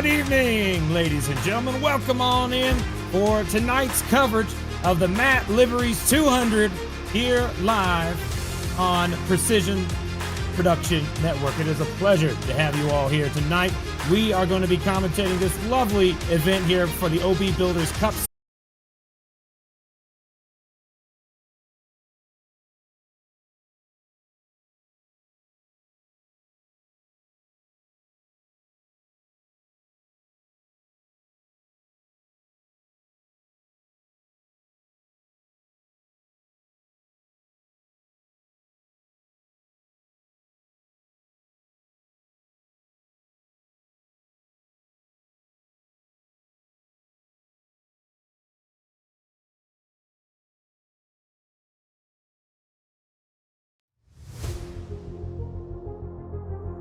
Good evening, ladies and gentlemen. Welcome on in for tonight's coverage of the Matt Liveries 200 here live on Precision Production Network. It is a pleasure to have you all here tonight. We are going to be commentating this lovely event here for the OB Builders Cup.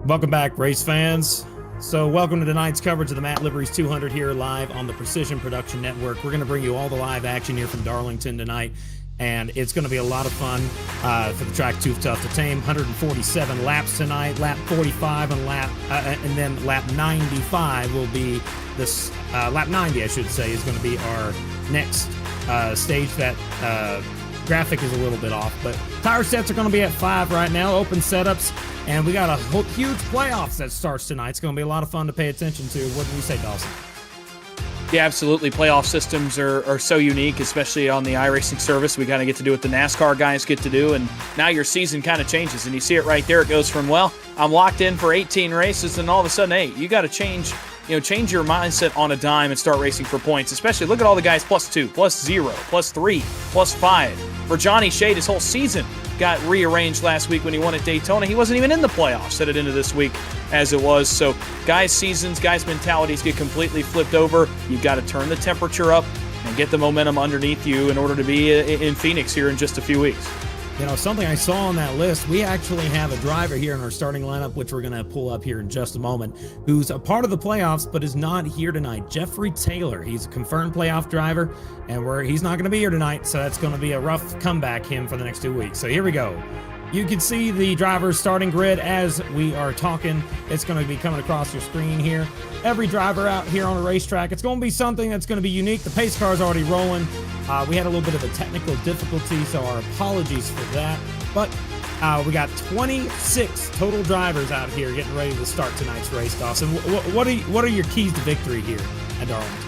Welcome back, race fans. So welcome to tonight's coverage of the Matt Liveries 200 here live on the Precision Production Network. We're going to bring you all the live action here from Darlington tonight, and it's going to be a lot of fun for the track Too Tough to Tame. 147 laps tonight, lap 45 and then lap 95 will be this, lap 90 I should say, is going to be our next stage. That graphic is a little bit off, but tire sets are going to be at 5 right now, open setups. And we got a huge playoffs that starts tonight. It's going to be a lot of fun to pay attention to. What do you say, Dawson? Yeah, absolutely. Playoff systems are so unique, especially on the iRacing service. We kind of get to do what the NASCAR guys get to do, and now your season kind of changes. And you see it right there. It goes from, well, I'm locked in for 18 races, and all of a sudden, hey, you got to change your mindset on a dime and start racing for points. Especially, look at all the guys +2, +0, +3, +5. For Johnny Shade, his whole season got rearranged last week when he won at Daytona. He wasn't even in the playoffs, set it into this week as it was. So guys' seasons, guys' mentalities get completely flipped over. You've got to turn the temperature up and get the momentum underneath you in order to be in Phoenix here in just a few weeks. You know, something I saw on that list, we actually have a driver here in our starting lineup, which we're going to pull up here in just a moment, who's a part of the playoffs but is not here tonight. Jeffrey Taylor. He's a confirmed playoff driver, and he's not going to be here tonight, so that's going to be a rough comeback him for the next 2 weeks. So here we go. You can see the driver's starting grid as we are talking. It's going to be coming across your screen here. Every driver out here on a racetrack, it's going to be something that's going to be unique. The pace car is already rolling. We had a little bit of a technical difficulty, so our apologies for that. But we got 26 total drivers out here getting ready to start tonight's race, Dawson. What are your keys to victory here at Darlington?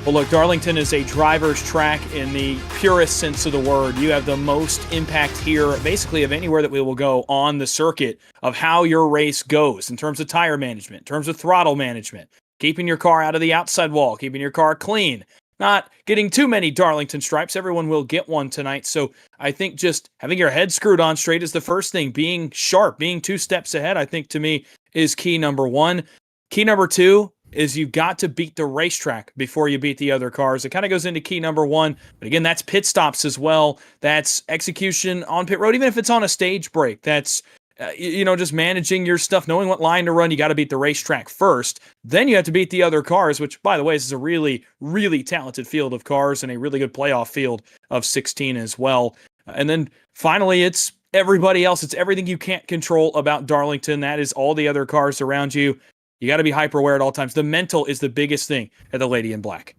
Well, look, Darlington is a driver's track in the purest sense of the word. You have the most impact here, basically, of anywhere that we will go on the circuit of how your race goes in terms of tire management, in terms of throttle management, keeping your car out of the outside wall, keeping your car clean, not getting too many Darlington stripes. Everyone will get one tonight. So I think just having your head screwed on straight is the first thing. Being sharp, being 2 steps ahead, I think to me is key number 1. Key number 2 is you've got to beat the racetrack before you beat the other cars. It kind of goes into key number 1. But again, that's pit stops as well. That's execution on pit road, even if it's on a stage break. That's, just managing your stuff, knowing what line to run. You got to beat the racetrack first. Then you have to beat the other cars, which, by the way, is a really, really talented field of cars and a really good playoff field of 16 as well. And then finally, it's everybody else. It's everything you can't control about Darlington. That is all the other cars around you. You got to be hyper aware at all times. The mental is the biggest thing at the Lady in Black.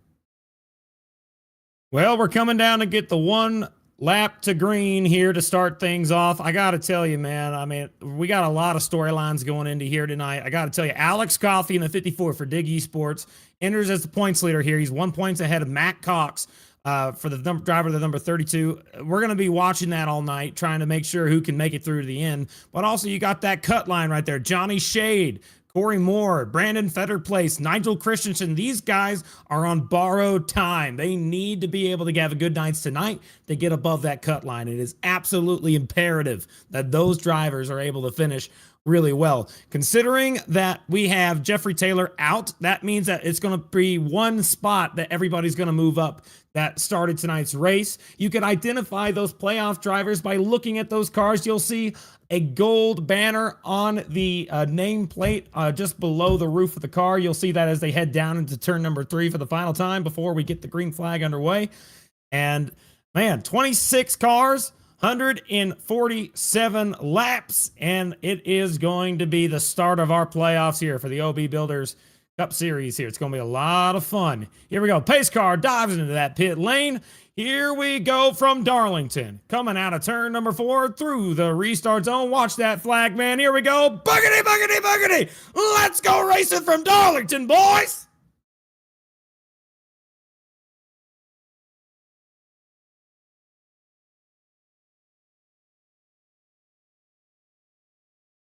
Well, we're coming down to get the 1 lap to green here to start things off. I got to tell you, man, I mean, we got a lot of storylines going into here tonight. I got to tell you, Alex Coffey in the 54 for Dig Esports enters as the points leader here. He's 1 point ahead of Matt Cox for the driver, the number 32. We're going to be watching that all night, trying to make sure who can make it through to the end. But also, you got that cut line right there. Johnny Shade, Corey Moore, Brandon Fetterplace, Nigel Christensen. These guys are on borrowed time. They need to be able to have a good nights tonight to get above that cut line. It is absolutely imperative that those drivers are able to finish really well. Considering that we have Jeffrey Taylor out, that means that it's going to be 1 spot that everybody's going to move up that started tonight's race. You can identify those playoff drivers by looking at those cars. You'll see a gold banner on the nameplate just below the roof of the car. You'll see that as they head down into turn number 3 for the final time before we get the green flag underway. And man, 26 cars, 147 laps, and it is going to be the start of our playoffs here for the OB Builders Cup Series here. It's going to be a lot of fun. Here we go. Pace car dives into that pit lane. Here we go from Darlington. Coming out of turn number 4 through the restart zone. Watch that flag, man. Here we go. Buggity, buggity, buggity. Let's go racing from Darlington, boys.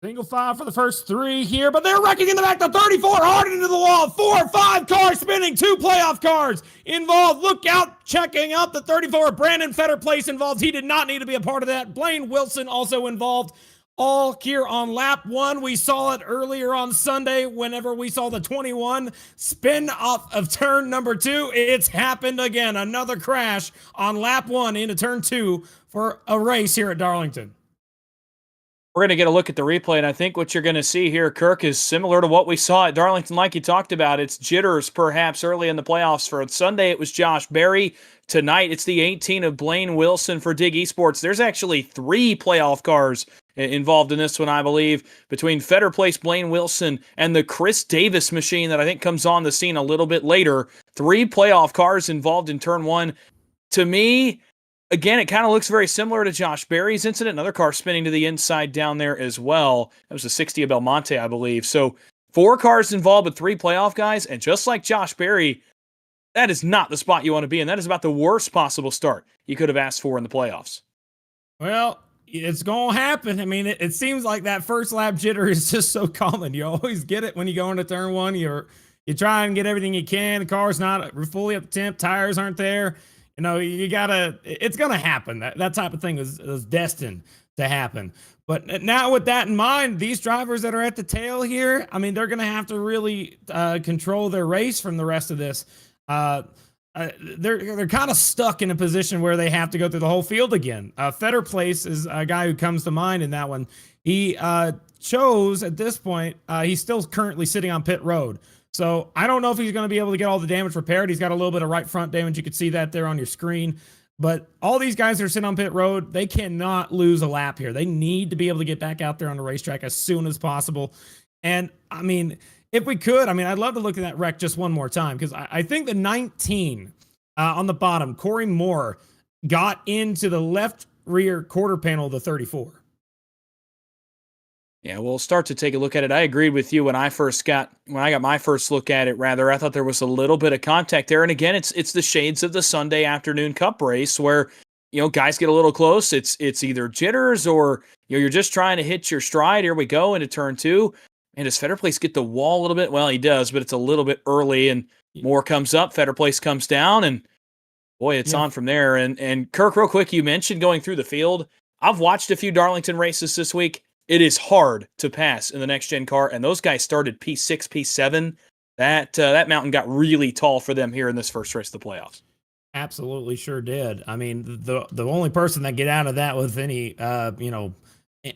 Single file for the first 3 here, but they're wrecking in the back. The 34 hard into the wall. 4 or 5 cars spinning. 2 playoff cars involved. Look out. Checking out the 34. Brandon Fetterplace involved. He did not need to be a part of that. Blaine Wilson also involved. All here on lap 1. We saw it earlier on Sunday whenever we saw the 21 spin off of turn number 2. It's happened again. Another crash on lap 1 into turn 2 for a race here at Darlington. We're going to get a look at the replay, and I think what you're going to see here, Kirk, is similar to what we saw at Darlington, like you talked about. It's jitters, perhaps, early in the playoffs. For Sunday, it was Josh Berry. Tonight, it's the 18 of Blaine Wilson for Dig Esports. There's actually 3 playoff cars involved in this one, I believe, between Fetterplace, Blaine Wilson, and the Chris Davis machine that I think comes on the scene a little bit later. 3 playoff cars involved in turn 1. To me, again, it kind of looks very similar to Josh Berry's incident. Another car spinning to the inside down there as well. That was the 60 of Belmonte, I believe. So 4 cars involved with 3 playoff guys. And just like Josh Berry, that is not the spot you want to be in. That is about the worst possible start you could have asked for in the playoffs. Well, it's going to happen. I mean, it seems like that first lap jitter is just so common. You always get it when you go into turn 1. You try and get everything you can. The car's not fully up to temp. Tires aren't there. You know, it's going to happen. That type of thing is destined to happen. But now with that in mind, these drivers that are at the tail here, I mean, they're going to have to really control their race from the rest of this. They're kind of stuck in a position where they have to go through the whole field again. Fetterplace is a guy who comes to mind in that one. He chose at this point, he's still currently sitting on pit road. So I don't know if he's going to be able to get all the damage repaired. He's got a little bit of right front damage. You can see that there on your screen. But all these guys that are sitting on pit road, they cannot lose a lap here. They need to be able to get back out there on the racetrack as soon as possible. And, I mean, if we could, I mean, I'd love to look at that wreck just one more time, because I think the 19 on the bottom, Corey Moore, got into the left rear quarter panel of the 34. Yeah, we'll start to take a look at it. I agreed with you when I got my first look at it, rather. I thought there was a little bit of contact there. And again, it's the shades of the Sunday afternoon cup race where, you know, guys get a little close. It's either jitters or, you know, you're just trying to hit your stride. Here we go into turn 2. And does Fetterplace get the wall a little bit? Well, he does, but it's a little bit early, and Moore comes up, Fetterplace comes down, and boy, it's on from there. And Kirk, real quick, you mentioned going through the field. I've watched a few Darlington races this week. It is hard to pass in the next-gen car, and those guys started P6, P7. That mountain got really tall for them here in this first race of the playoffs. Absolutely sure did. I mean, the only person that get out of that with any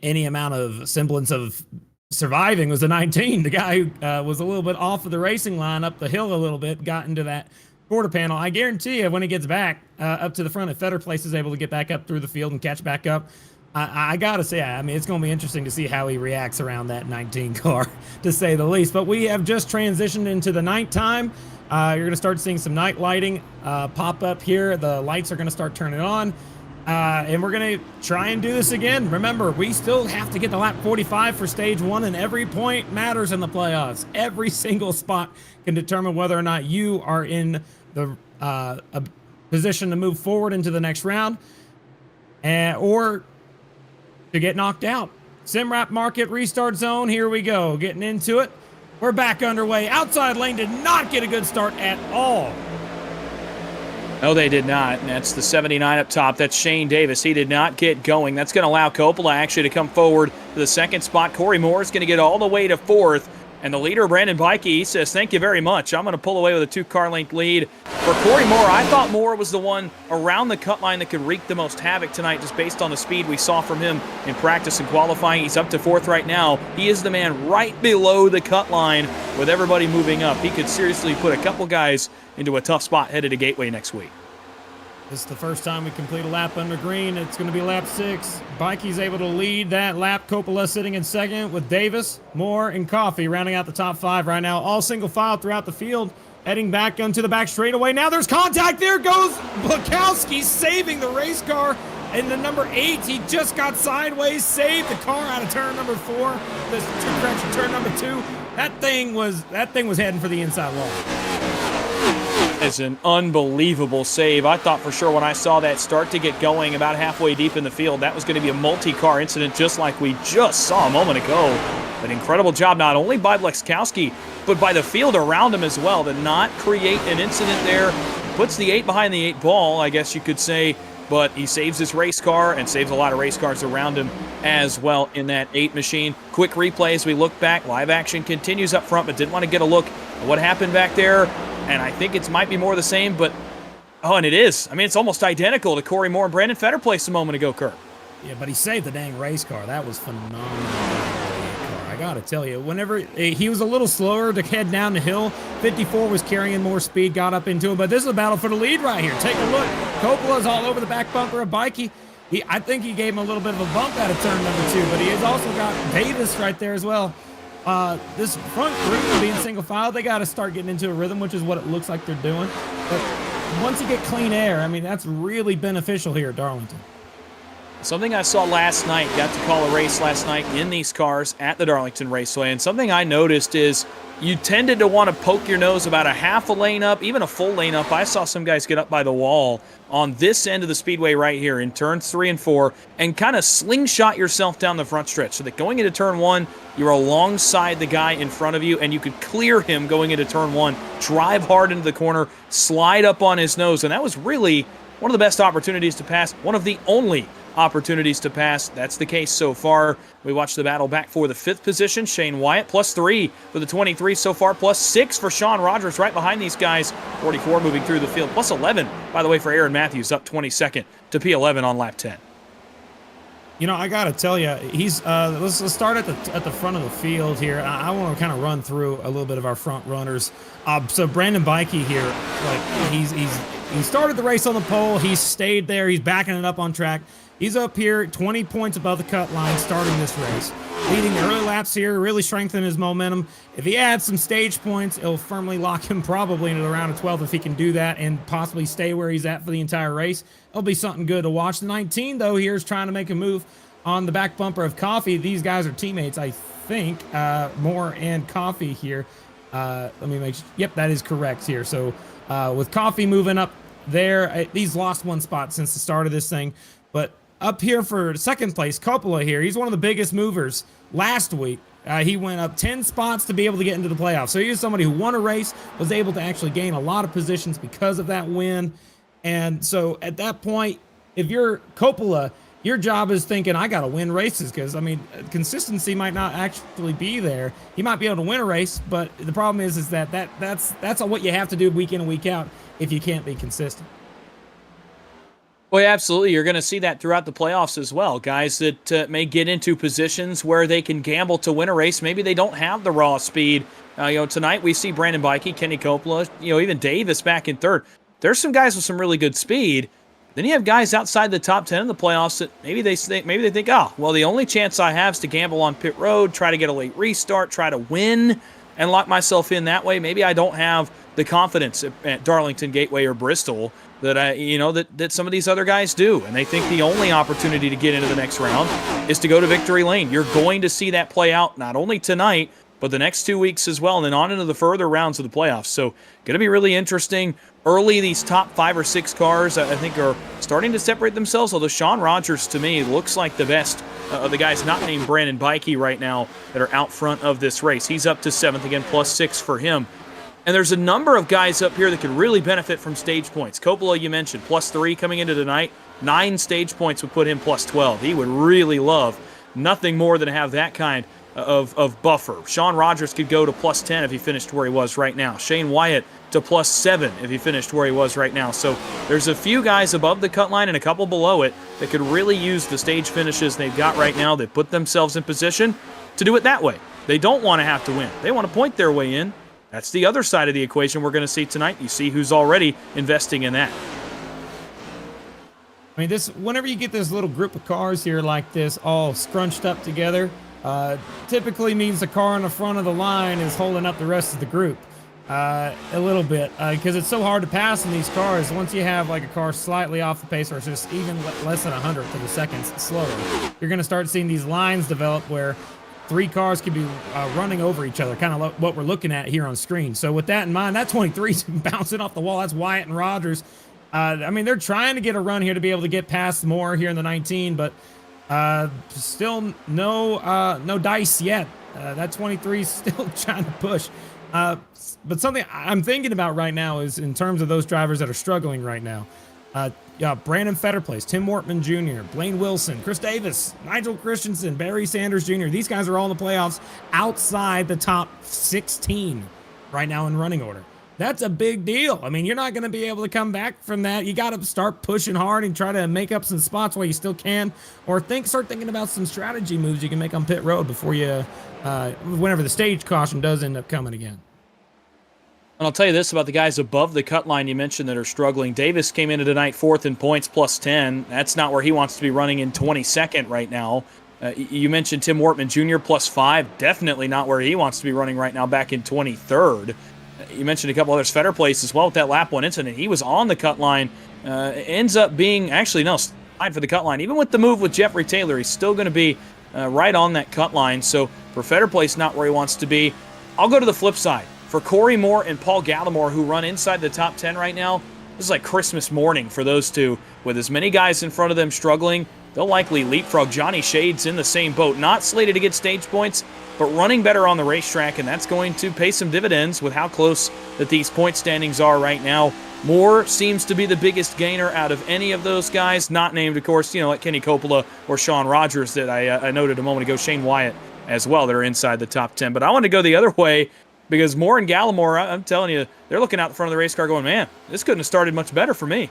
any amount of semblance of surviving was the 19. The guy who was a little bit off of the racing line up the hill a little bit, got into that quarter panel. I guarantee you when he gets back up to the front, if Fetterplace is able to get back up through the field and catch back up, I got to say, I mean, it's going to be interesting to see how he reacts around that 19 car, to say the least. But we have just transitioned into the nighttime. You're going to start seeing some night lighting pop up here. The lights are going to start turning on. And we're going to try and do this again. Remember, we still have to get to lap 45 for stage 1, and every point matters in the playoffs. Every single spot can determine whether or not you are in the a position to move forward into the next round or to get knocked out. Simrap Market restart zone. Here we go. Getting into it. We're back underway. Outside lane did not get a good start at all. No, they did not. And that's the 79 up top. That's Shane Davis. He did not get going. That's going to allow Coppola actually to come forward to the second spot. Corey Moore is going to get all the way to 4th. And the leader, Brandon Bikey, he says, thank you very much. I'm going to pull away with a 2-car length lead. For Corey Moore, I thought Moore was the one around the cut line that could wreak the most havoc tonight, just based on the speed we saw from him in practice and qualifying. He's up to 4th right now. He is the man right below the cut line with everybody moving up. He could seriously put a couple guys into a tough spot headed to Gateway next week. This is the first time we complete a lap under green. It's going to be lap 6. Bikey's able to lead that lap. Coppola sitting in second with Davis, Moore, and Coffey rounding out the top 5 right now. All single file throughout the field. Heading back onto the back straightaway. Now there's contact. There goes Bukowski saving the race car. And the number 8, he just got sideways, saved the car out of turn number 4. This correction, turn number 2. That thing was heading for the inside wall. It's an unbelievable save. I thought for sure when I saw that start to get going about halfway deep in the field, that was going to be a multi-car incident just like we just saw a moment ago. An incredible job not only by Blexkowski, but by the field around him as well to not create an incident there. Puts the 8 behind the 8 ball, I guess you could say, but he saves his race car and saves a lot of race cars around him as well in that 8 machine. Quick replay as we look back. Live action continues up front, but didn't want to get a look at what happened back there. And I think it might be more the same, but, oh, and it is. I mean, it's almost identical to Corey Moore and Brandon Fetter placed a moment ago, Kurt. Yeah, but he saved the dang race car. That was phenomenal. I got to tell you, whenever he was a little slower to head down the hill, 54 was carrying more speed, got up into him. But this is a battle for the lead right here. Take a look. Coppola's all over the back bumper of Bikey. I think he gave him a little bit of a bump out of turn number 2, but he has also got Davis right there as well. This front group being single file, they got to start getting into a rhythm, which is what it looks like they're doing. But once you get clean air, I mean, that's really beneficial here at Darlington. Something I saw last night, got to call a race last night in these cars at the Darlington Raceway, and something I noticed is you tended to want to poke your nose about a half a lane up, even a full lane up. I saw some guys get up by the wall on this end of the speedway right here in turns 3 and 4 and kind of slingshot yourself down the front stretch so that going into turn 1, you're alongside the guy in front of you and you could clear him going into turn 1, drive hard into the corner, slide up on his nose, and that was really one of the best opportunities to pass, one of the only opportunities to pass. That's the case so far. We watch the battle back for the 5th position. Shane Wyatt +3 for the 23 so far, +6 for Sean Rogers right behind these guys. 44 moving through the field, +11, by the way, for Aaron Matthews, up 22nd to P11 on lap 10. You know, I got to tell you, he's let's start at the front of the field here. I want to kind of run through a little bit of our front runners. So Brandon Bikey here, like he started the race on the pole. He stayed there. He's backing it up on track. He's up here 20 points above the cut line starting this race. Leading the early laps here, really strengthen his momentum. If he adds some stage points, it'll firmly lock him probably into the round of 12 if he can do that and possibly stay where he's at for the entire race. It'll be something good to watch. The 19, though, here is trying to make a move on the back bumper of Coffey. These guys are teammates, I think, Moore and Coffey here. Let me make sure. Yep, that is correct here. So with Coffey moving up there, he's lost one spot since the start of this thing. But up here for second place, Coppola here. He's one of the biggest movers last week. He went up 10 spots to be able to get into the playoffs. So he is somebody who won a race, was able to actually gain a lot of positions because of that win. And so at that point, if you're Coppola, your job is thinking, I got to win races because, I mean, consistency might not actually be there. You might be able to win a race, but the problem is that's what you have to do week in and week out if you can't be consistent. Well, yeah, absolutely. You're going to see that throughout the playoffs as well. Guys that may get into positions where they can gamble to win a race. Maybe they don't have the raw speed. Tonight we see Brandon Bikey, Kenny Coppola, even Davis back in third. There's some guys with some really good speed. Then you have guys outside the top 10 in the playoffs that maybe they think, oh, well, the only chance I have is to gamble on pit road, try to get a late restart, try to win, and lock myself in that way. Maybe I don't have the confidence at Darlington, Gateway, or Bristol that that some of these other guys do, and they think the only opportunity to get into the next round is to go to victory lane. You're going to see that play out not only tonight, but the next 2 weeks as well, and then on into the further rounds of the playoffs. So going to be really interesting. Early, these top 5 or 6 cars, I think, are starting to separate themselves, although Sean Rogers, to me, looks like the best of the guys not named Brandon Bikey right now that are out front of this race. He's up to 7th again, +6 for him. And there's a number of guys up here that could really benefit from stage points. Coppola, you mentioned, +3 coming into tonight. 9 stage points would put him +12. He would really love nothing more than to have that kind of buffer. Sean Rogers could go to +10 if he finished where he was right now. Shane Wyatt to +7 if he finished where he was right now. So there's a few guys above the cut line and a couple below it that could really use the stage finishes they've got right now. They put themselves in position to do it that way. They don't want to have to win. They want to point their way in. That's the other side of the equation we're going to see tonight. You see who's already investing in that. I mean, whenever you get this little group of cars here like this, all scrunched up together, typically means the car in the front of the line is holding up the rest of the group a little bit, because it's so hard to pass in these cars. Once you have like a car slightly off the pace, or it's just even less than 100th of a second slower, you're going to start seeing these lines develop where 3 cars could be running over each other, kind of what we're looking at here on screen. So with that in mind, that 23's bouncing off the wall. That's Wyatt and Rogers. I mean, they're trying to get a run here to be able to get past more here in the 19, but still no dice yet. That 23 is still trying to push. But something I'm thinking about right now is in terms of those drivers that are struggling right now. Brandon Fetterplace, Tim Wortman Jr., Blaine Wilson, Chris Davis, Nigel Christensen, Barry Sanders Jr. These guys are all in the playoffs outside the top 16 right now in running order. That's a big deal. I mean, you're not going to be able to come back from that. You got to start pushing hard and try to make up some spots while you still can, or start thinking about some strategy moves you can make on pit road before you, whenever the stage caution does end up coming again. And I'll tell you this about the guys above the cut line you mentioned that are struggling. Davis came into tonight 4th in points plus 10. That's not where he wants to be running in 22nd right now. You mentioned Tim Wortman Jr. plus 5. Definitely not where he wants to be running right now, back in 23rd. You mentioned a couple others. Fetterplace as well with that lap 1 incident. He was on the cut line. Ends up being, actually, no, slide for the cut line. Even with the move with Jeffrey Taylor, he's still going to be right on that cut line. So for Fetterplace, not where he wants to be. I'll go to the flip side. For Corey Moore and Paul Gallimore, who run inside the top 10 right now, this is like Christmas morning for those two. With as many guys in front of them struggling, they'll likely leapfrog. Johnny Shade's in the same boat. Not slated to get stage points, but running better on the racetrack, and that's going to pay some dividends with how close that these point standings are right now. Moore seems to be the biggest gainer out of any of those guys, not named, of course, like Kenny Coppola or Sean Rogers that I noted a moment ago, Shane Wyatt as well, that are inside the top 10. But I want to go the other way, because Moore and Gallimore, I'm telling you, they're looking out the front of the race car going, man, this couldn't have started much better for me.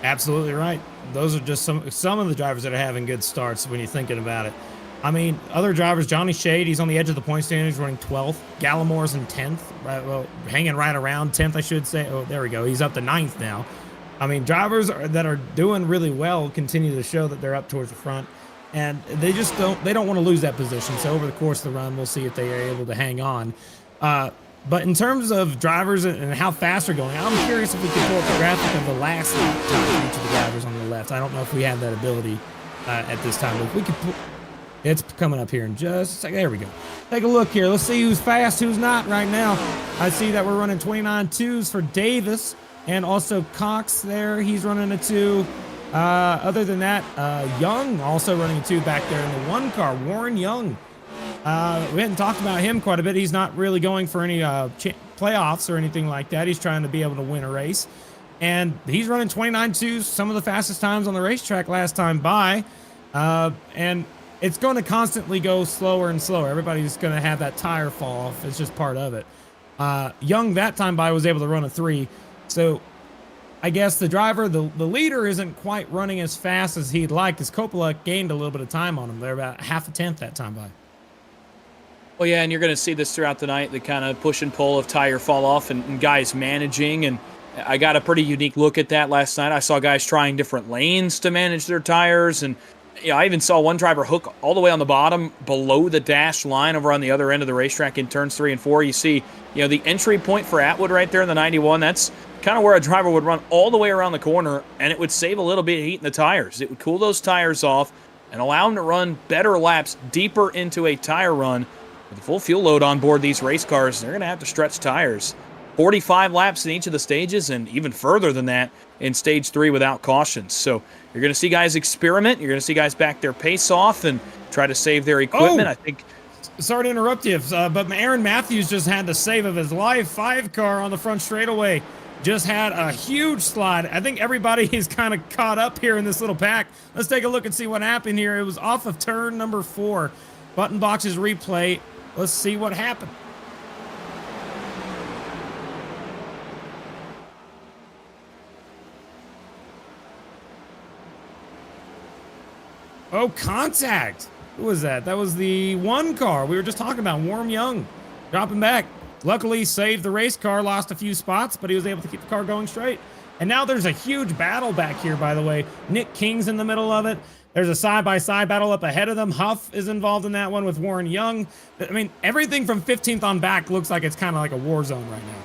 Absolutely right. Those are just some of the drivers that are having good starts when you're thinking about it. I mean, other drivers, Johnny Shade, he's on the edge of the point standings, running 12th. Gallimore's in 10th, right, well, hanging right around 10th, I should say. Oh, there we go. He's up to 9th now. I mean, drivers that are doing really well continue to show that they're up towards the front, and they don't want to lose that position. So over the course of the run, we'll see if they are able to hang on. But in terms of drivers and how fast they're going, I'm curious if we can pull up the graphic of the last lap time for each of the drivers on the left. I don't know if we have that ability at this time, but if we could it's coming up here in just a second. There we go. Take a look here. Let's see who's fast, who's not right now. I see that we're running 29.2s for Davis, and also Cox there. He's running a 2. Other than that, Young also running a 2 back there in the 1 car. Warren Young. We hadn't talked about him quite a bit. He's not really going for any playoffs or anything like that. He's trying to be able to win a race. And he's running 29.2s, some of the fastest times on the racetrack last time by. And it's going to constantly go slower and slower. Everybody's going to have that tire fall off. It's just part of it. Young, that time by, was able to run a 3. So I guess the driver, the leader, isn't quite running as fast as he'd like, as Coppola gained a little bit of time on him. They're about half a tenth that time by. Well, yeah, and you're going to see this throughout the night, the kind of push and pull of tire fall off and guys managing. And I got a pretty unique look at that last night. I saw guys trying different lanes to manage their tires, and I even saw one driver hook all the way on the bottom below the dash line over on the other end of the racetrack in turns 3 and 4. You see, the entry point for Atwood right there in the 91. That's kind of where a driver would run all the way around the corner, and it would save a little bit of heat in the tires. It would cool those tires off and allow them to run better laps deeper into a tire run. With the full fuel load on board these race cars, they're going to have to stretch tires. 45 laps in each of the stages, and even further than that in stage 3 without cautions. So you're going to see guys experiment. You're going to see guys back their pace off and try to save their equipment. I think. Sorry to interrupt you, but Aaron Matthews just had the save of his life. 5 car on the front straightaway just had a huge slide. I think everybody is kind of caught up here in this little pack. Let's take a look and see what happened here. It was off of turn number 4. Button boxes replay. Let's see what happened. Oh, contact. Who was that? That was the 1 car we were just talking about, Warren Young. Dropping back. Luckily, saved the race car, lost a few spots, but he was able to keep the car going straight. And now there's a huge battle back here, by the way. Nick King's in the middle of it. There's a side-by-side battle up ahead of them. Huff is involved in that one with Warren Young. I mean, everything from 15th on back looks like it's kind of like a war zone right now.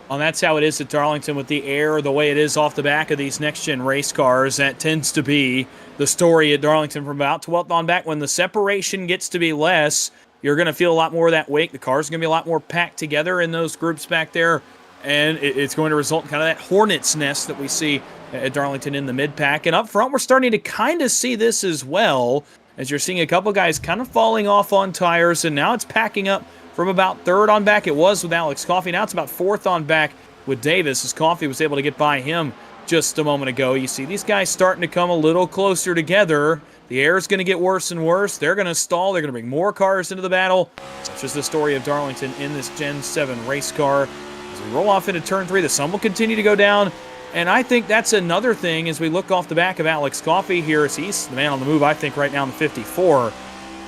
Well, that's how it is at Darlington with the air, the way it is off the back of these next-gen race cars. That tends to be the story at Darlington from about 12th on back. When the separation gets to be less, you're going to feel a lot more of that wake. The cars are going to be a lot more packed together in those groups back there, and it's going to result in kind of that hornet's nest that we see at Darlington in the mid-pack. And up front, we're starting to kind of see this as well, as you're seeing a couple guys kind of falling off on tires, and now it's packing up from about 3rd on back. It was with Alex Coffey. Now it's about 4th on back with Davis, as Coffey was able to get by him just a moment ago. You see these guys starting to come a little closer together. The air is going to get worse and worse. They're going to stall. They're going to bring more cars into the battle. Such is the story of Darlington in this Gen 7 race car. As we roll off into Turn 3, the sun will continue to go down. And I think that's another thing as we look off the back of Alex Coffey here, as he's the man on the move, I think, right now in the 54.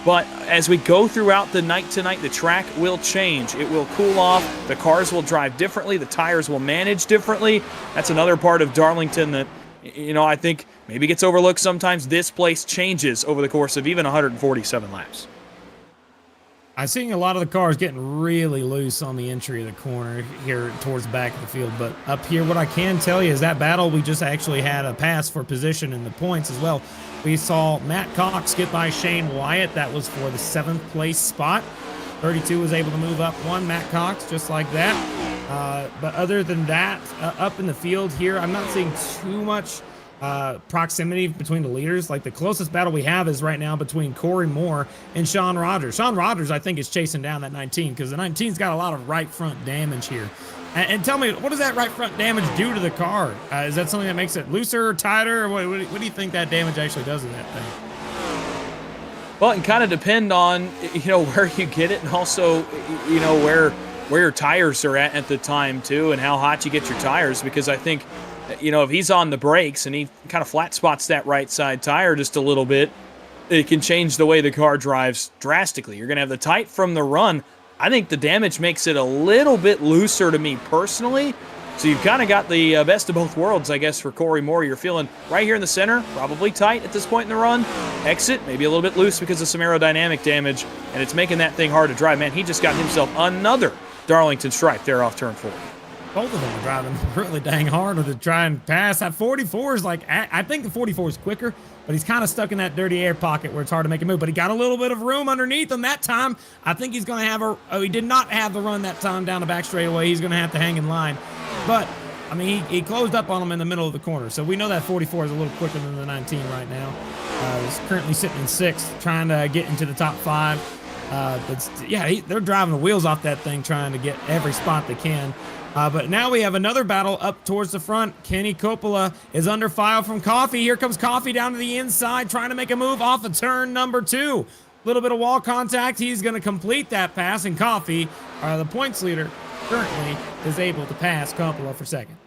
But as we go throughout the night tonight, the track will change. It will cool off. The cars will drive differently. The tires will manage differently. That's another part of Darlington that, I think maybe gets overlooked sometimes. This place changes over the course of even 147 laps. I'm seeing a lot of the cars getting really loose on the entry of the corner here towards the back of the field. But up here, what I can tell you is that battle, we just actually had a pass for position in the points as well. We saw Matt Cox get by Shane Wyatt. That was for the 7th place spot. 32 was able to move up one, Matt Cox, just like that. But other than that, up in the field here, I'm not seeing too much proximity between the leaders. Like the closest battle we have is right now between Corey Moore and Sean Rogers. Sean Rogers, I think, is chasing down that 19 because the 19's got a lot of right front damage here. And tell me, what does that right front damage do to the car? Is that something that makes it looser or tighter? Or what do you think that damage actually does to that thing? Well, it can kind of depend on, where you get it, and also, where your tires are at the time, too, and how hot you get your tires. Because I think, if he's on the brakes and he kind of flat spots that right side tire just a little bit, it can change the way the car drives drastically. You're going to have the tight from the run. I think the damage makes it a little bit looser to me personally. So you've kind of got the best of both worlds, I guess, for Corey Moore. You're feeling right here in the center, probably tight at this point in the run. Exit, maybe a little bit loose because of some aerodynamic damage, and it's making that thing hard to drive. Man, he just got himself another Darlington stripe there off turn 4. Both of them are driving really dang hard to try and pass. That 44 is like, I think the 44 is quicker, but he's kind of stuck in that dirty air pocket where it's hard to make a move. But he got a little bit of room underneath him that time. I think he's going to have he did not have the run that time down the back straightaway. He's going to have to hang in line. But, I mean, he closed up on him in the middle of the corner. So we know that 44 is a little quicker than the 19 right now. He's currently sitting in 6th, trying to get into the top 5. They're driving the wheels off that thing, trying to get every spot they can. But now we have another battle up towards the front. Kenny Coppola is under fire from Coffey. Here comes Coffey down to the inside, trying to make a move off of turn number 2. Little bit of wall contact. He's going to complete that pass, and Coffey, the points leader, currently is able to pass Coppola for second.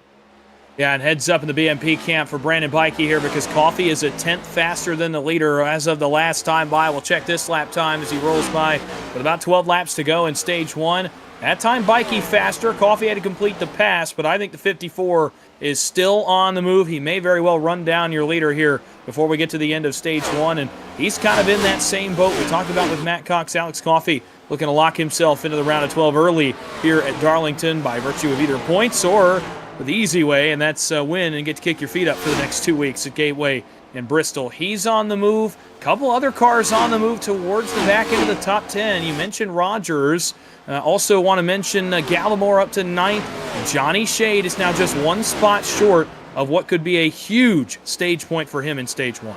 Yeah, and heads up in the BMP camp for Brandon Bikey here because Coffey is a 10th faster than the leader as of the last time by. We'll check this lap time as he rolls by with about 12 laps to go in stage 1. That time, Bikey faster. Coffey had to complete the pass, but I think the 54 is still on the move. He may very well run down your leader here before we get to the end of stage 1, and he's kind of in that same boat we talked about with Matt Cox. Alex Coffey looking to lock himself into the round of 12 early here at Darlington by virtue of either points or the easy way, and that's win and get to kick your feet up for the next 2 weeks at Gateway in Bristol. He's on the move. Couple other cars on the move towards the back end of the top 10. You mentioned Rogers. Also want to mention Gallimore up to 9th. Johnny Shade is now just 1 spot short of what could be a huge stage point for him in stage 1.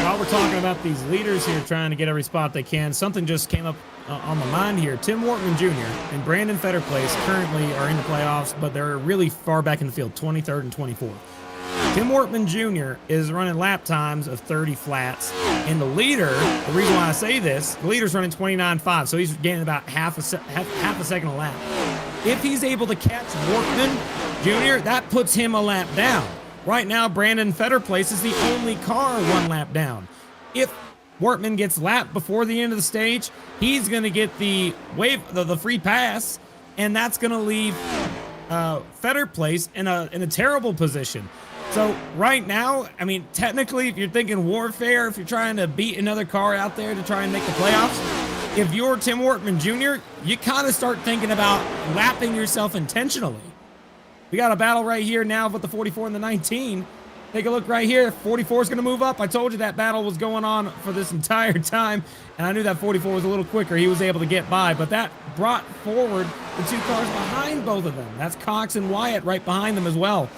While we're talking about these leaders here trying to get every spot they can, something just came up on my mind here. Tim Wortman Jr. and Brandon Fetterplace currently are in the playoffs, but they're really far back in the field, 23rd and 24th. Tim Wortman Jr. is running lap times of 30 flats, and the leader, the reason why I say this, the leader's running 29.5, so he's gaining about half a second a lap. If he's able to catch Wortman Jr., that puts him a lap down. Right now, Brandon Fetterplace is the only car 1 lap down. If Wortman gets lapped before the end of the stage, he's going to get the free pass, and that's going to leave Fetter Place in a terrible position. So right now, I mean, technically, if you're thinking warfare, if you're trying to beat another car out there to try and make the playoffs, if you're Tim Wortman Jr., you kind of start thinking about lapping yourself intentionally. We got a battle right here now with the 44 and the 19. Take a look right here. 44 is going to move up. I told you that battle was going on for this entire time, and I knew that 44 was a little quicker. He was able to get by, but that brought forward the two cars behind both of them. That's Cox and Wyatt right behind them as well.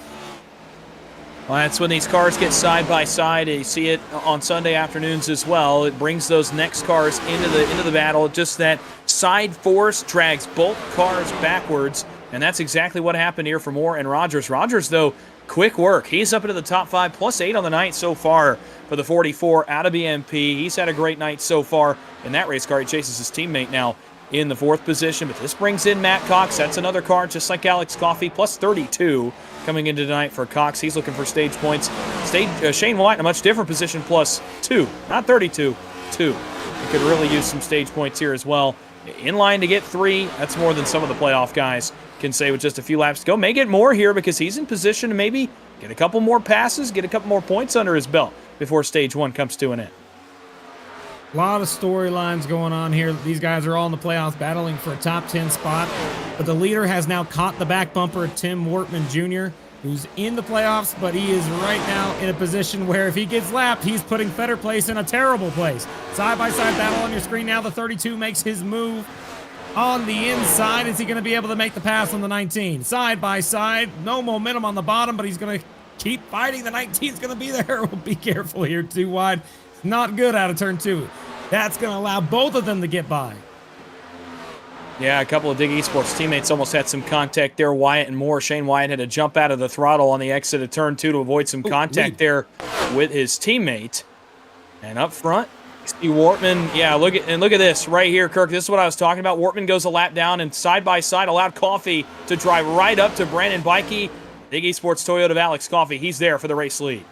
Well, that's when these cars get side by side. You see it on Sunday afternoons as well. It brings those next cars into the battle. Just that side force drags both cars backwards, and that's exactly what happened here for Moore and Rogers. Rogers, though, quick work. He's up into the top 5, +8 on the night so far for the 44 out of BMP. He's had a great night so far in that race car. He chases his teammate now in the 4th position, but this brings in Matt Cox. That's another car just like Alex Coffey, +32 coming into tonight for Cox. He's looking for stage points. Shane White in a much different position, +2, not 32, 2. He could really use some stage points here as well. In line to get 3. That's more than some of the playoff guys can say with just a few laps to go. May get more here because he's in position to maybe get a couple more passes, get a couple more points under his belt before stage 1 comes to an end. A lot of storylines going on here. These guys are all in the playoffs battling for a top 10 spot. But the leader has now caught the back bumper of Tim Wortman Jr., who's in the playoffs, but he is right now in a position where if he gets lapped, he's putting Fetter Place in a terrible place. Side-by-side battle on your screen now. The 32 makes his move on the inside. Is he going to be able to make the pass on the 19? Side-by-side, no momentum on the bottom, but he's going to keep fighting. The 19 is going to be there. We'll be careful here. Too wide. Not good out of turn 2. That's going to allow both of them to get by. Yeah, a couple of Dig Esports teammates almost had some contact there. Wyatt and Moore. Shane Wyatt had to jump out of the throttle on the exit of turn 2 to avoid some contact there with his teammate. And up front, see Wortman. Yeah, look at this right here, Kirk. This is what I was talking about. Wortman goes a lap down and side by side allowed Coffey to drive right up to Brandon Bikey. Dig Esports Toyota of Alex Coffey. He's there for the race lead.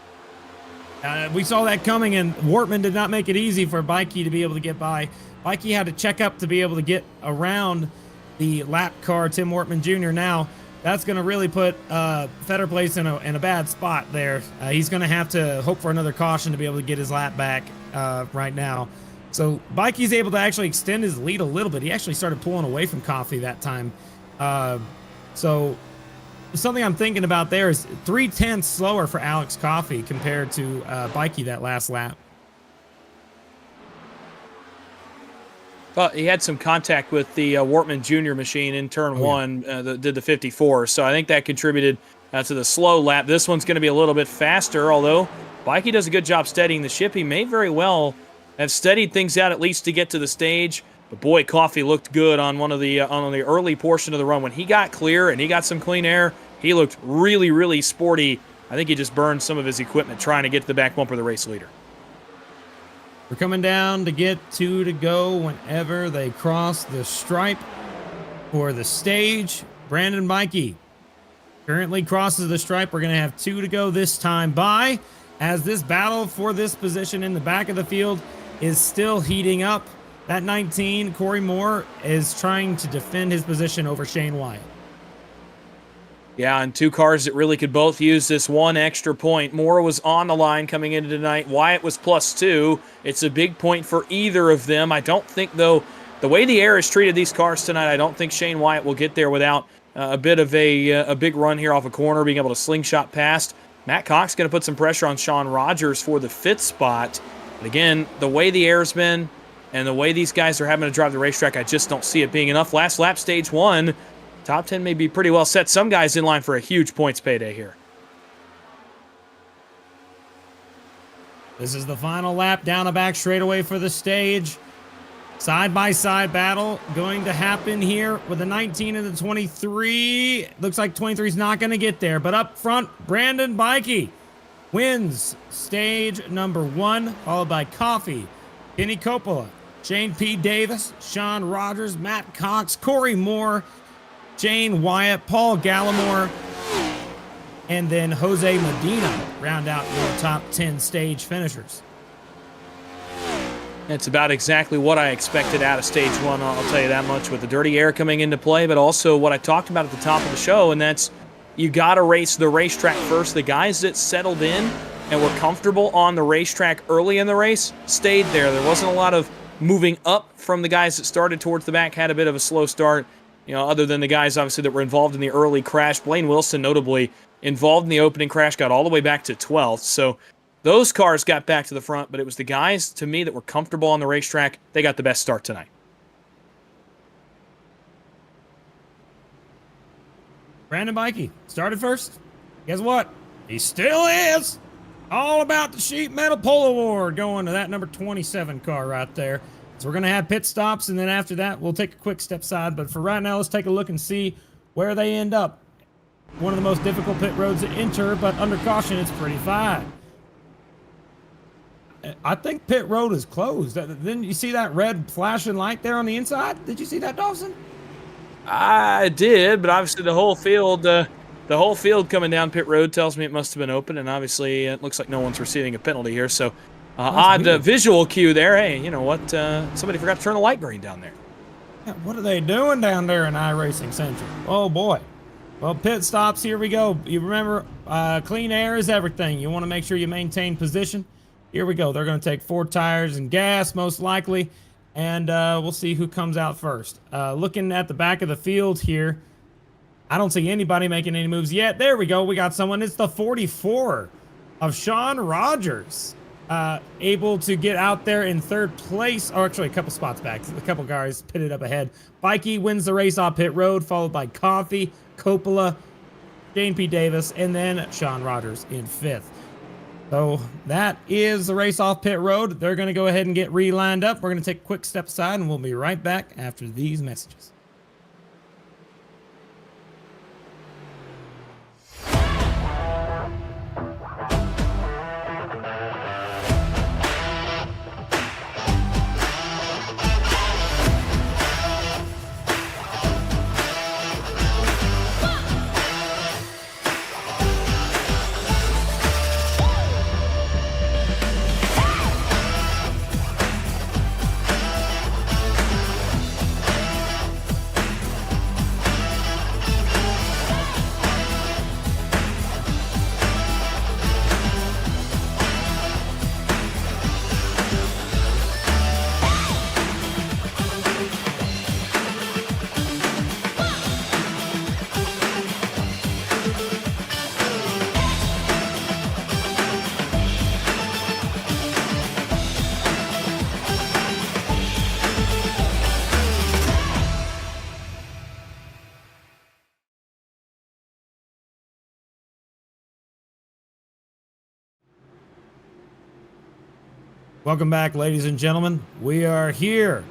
We saw that coming, and Wortman did not make it easy for Bikey to be able to get by. Bikey had to check up to be able to get around the lap car, Tim Wortman Jr. Now, that's going to really put Fetter Place in a bad spot there. He's going to have to hope for another caution to be able to get his lap back right now. So Bikey's able to actually extend his lead a little bit. He actually started pulling away from Coffey that time. So something I'm thinking about there is 0.3 slower for Alex Coffey compared to Bikey that last lap. Well, he had some contact with the Wortman Jr. machine in turn 1, did the 54, so I think that contributed to the slow lap. This one's going to be a little bit faster, although Bikey does a good job steadying the ship. He may very well have steadied things out at least to get to the stage, but boy, Coffey looked good on on the early portion of the run. When he got clear and he got some clean air, he looked really, really sporty. I think he just burned some of his equipment trying to get to the back bumper of the race leader. We're coming down to get 2 to go whenever they cross the stripe for the stage. Brandon Bikey currently crosses the stripe. We're going to have 2 to go this time by, as this battle for this position in the back of the field is still heating up. That 19, Corey Moore, is trying to defend his position over Shane Wyatt. Yeah, and 2 cars that really could both use this 1 extra point. Moore was on the line coming into tonight. Wyatt was +2. It's a big point for either of them. I don't think, though, the way the air has treated these cars tonight, I don't think Shane Wyatt will get there without a bit of a big run here off a corner, being able to slingshot past. Matt Cox going to put some pressure on Sean Rogers for the 5th spot. But again, the way the air's been and the way these guys are having to drive the racetrack, I just don't see it being enough. Last lap, stage 1. Top 10 may be pretty well set. Some guys in line for a huge points payday here. This is the final lap down a back straightaway for the stage. Side-by-side battle going to happen here with the 19 and the 23. Looks like 23 is not going to get there, but up front, Brandon Bikey wins stage number 1, followed by Coffey, Kenny Coppola, Shane P. Davis, Sean Rogers, Matt Cox, Corey Moore, Shane Wyatt, Paul Gallimore, and then Jose Medina round out your top 10 stage finishers. It's about exactly what I expected out of stage one, I'll tell you that much, with the dirty air coming into play, but also what I talked about at the top of the show, and that's you got to race the racetrack first. The guys that settled in and were comfortable on the racetrack early in the race stayed there. There wasn't a lot of moving up from the guys that started towards the back, had a bit of a slow start, other than the guys, obviously, that were involved in the early crash. Blaine Wilson, notably, involved in the opening crash, got all the way back to 12th, so those cars got back to the front, but it was the guys, to me, that were comfortable on the racetrack. They got the best start tonight. Brandon Bikey started first. Guess what? He still is. All about the sheet metal pole award going to that number 27 car right there. So we're going to have pit stops, and then after that, we'll take a quick step side. But for right now, let's take a look and see where they end up. One of the most difficult pit roads to enter, but under caution, it's pretty fine. I think pit road is closed. Then you see that red flashing light there on the inside? Did you see that, Dawson? I did, but obviously the whole field coming down pit road tells me it must have been open, and obviously it looks like no one's receiving a penalty here. So odd visual cue there. Hey, you know what? Somebody forgot to turn the light green down there. Yeah, what are they doing down there in iRacing Central? Oh boy. Well, pit stops. Here we go. You remember, clean air is everything. You want to make sure you maintain position. Here we go. They're going to take 4 tires and gas, most likely, and we'll see who comes out first. Looking at the back of the field here, I don't see anybody making any moves yet. There we go. We got someone. It's the 44 of Sean Rogers, able to get out there in 3rd place, or actually a couple spots back. A couple guys pitted up ahead. Bikey wins the race off pit road, followed by Coffee, Coppola, Jane P. Davis, and then Sean Rogers in 5th. So that is the race off pit road. They're going to go ahead and get re-lined up. We're going to take a quick step aside, and we'll be right back after these messages. Welcome back, ladies and gentlemen. We are here,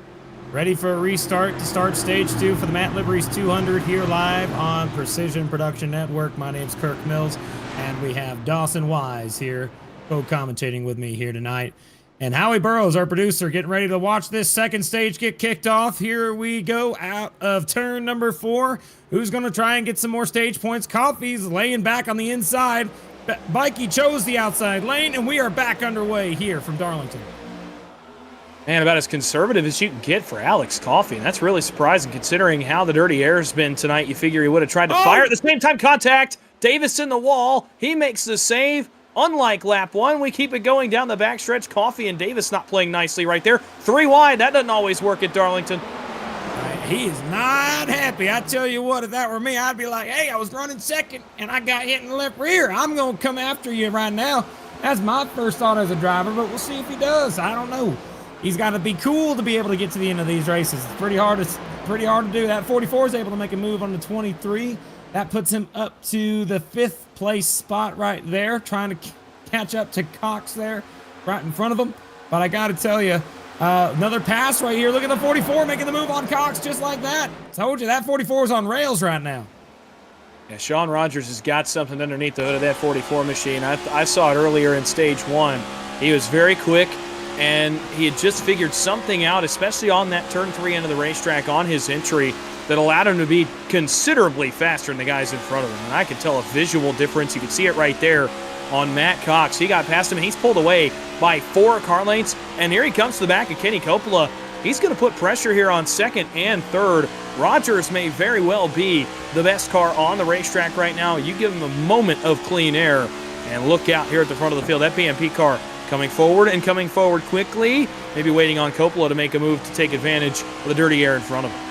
ready for a restart to start stage 2 for the Matt Liveries 200 here live on Precision Production Network. My name's Kirk Mills, and we have Dawson Wise here co-commentating with me here tonight. And Howie Burrows, our producer, getting ready to watch this second stage get kicked off. Here we go out of turn number 4. Who's going to try and get some more stage points? Coffee's laying back on the inside. Bikey chose the outside lane, and we are back underway here from Darlington. Man, about as conservative as you can get for Alex Coffey, and that's really surprising considering how the dirty air has been tonight. You figure he would have tried to fire at the same time. Contact. Davis in the wall. He makes the save. Unlike lap 1, we keep it going down the backstretch. Coffey and Davis not playing nicely right there. 3 wide. That doesn't always work at Darlington. He is not happy. I tell you what, if that were me, I'd be like, hey, I was running second, and I got hit in the left rear. I'm going to come after you right now. That's my first thought as a driver, but we'll see if he does. I don't know. He's got to be cool to be able to get to the end of these races. It's pretty hard to do. That 44 is able to make a move on the 23. That puts him up to the 5th place spot right there, trying to catch up to Cox there right in front of him. But I got to tell you, another pass right here. Look at the 44 making the move on Cox just like that. Told you that 44 is on rails right now. Yeah, Sean Rogers has got something underneath the hood of that 44 machine. I saw it earlier in stage 1. He was very quick, and he had just figured something out, especially on that turn 3 end of the racetrack on his entry. that allowed him to be considerably faster than the guys in front of him. And I could tell a visual difference. You can see it right there on Matt Cox. He got past him, and he's pulled away by 4 car lengths. And here he comes to the back of Kenny Coppola. He's going to put pressure here on second and third. Rogers may very well be the best car on the racetrack right now. You give him a moment of clean air, and look out here at the front of the field. That BMP car coming forward and coming forward quickly. Maybe waiting on Coppola to make a move to take advantage of the dirty air in front of him.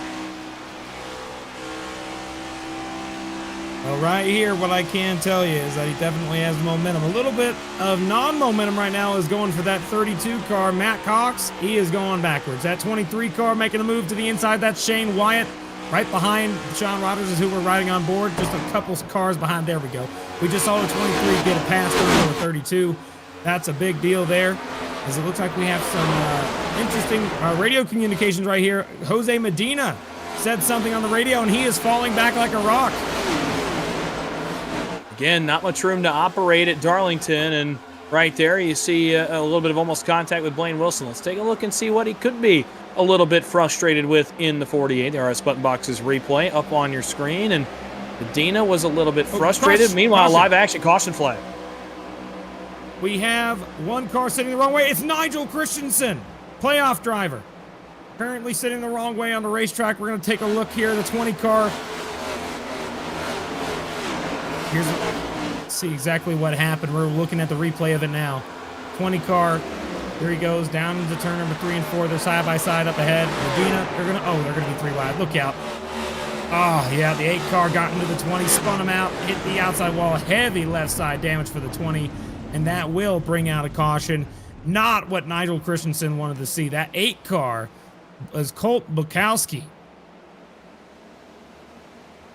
Well, right here, what I can tell you is that he definitely has momentum. A little bit of non-momentum right now is going for that 32 car, Matt Cox. He is going backwards. That 23 car making a move to the inside. That's Shane Wyatt. Right behind Sean Rogers is who we're riding on board. Just a couple cars behind. There we go. We just saw the 23 get a pass over the 32. That's a big deal there, as it looks like we have some interesting radio communications right here. Jose Medina said something on the radio, and he is falling back like a rock. Again, not much room to operate at Darlington, and right there you see a little bit of almost contact with Blaine Wilson. Let's take a look and see what he could be a little bit frustrated with in the 48. The RS Button Boxes replay up on your screen, and Medina was a little bit frustrated. Meanwhile, live action caution flag. We have one car sitting the wrong way. It's Nigel Christensen, playoff driver. Apparently sitting the wrong way on the racetrack. We're going to take a look here. The 20 car. Let's see exactly what happened. We're looking at the replay of it now. 20 car. Here he goes down into turn number 3 and 4. They're side by side up ahead. Medina, they're going to be 3 wide. Look out. Oh, yeah, the 8 car got into the 20, spun him out, hit the outside wall. Heavy left side damage for the 20, and that will bring out a caution. Not what Nigel Christensen wanted to see. That 8 car was Colt Bukowski.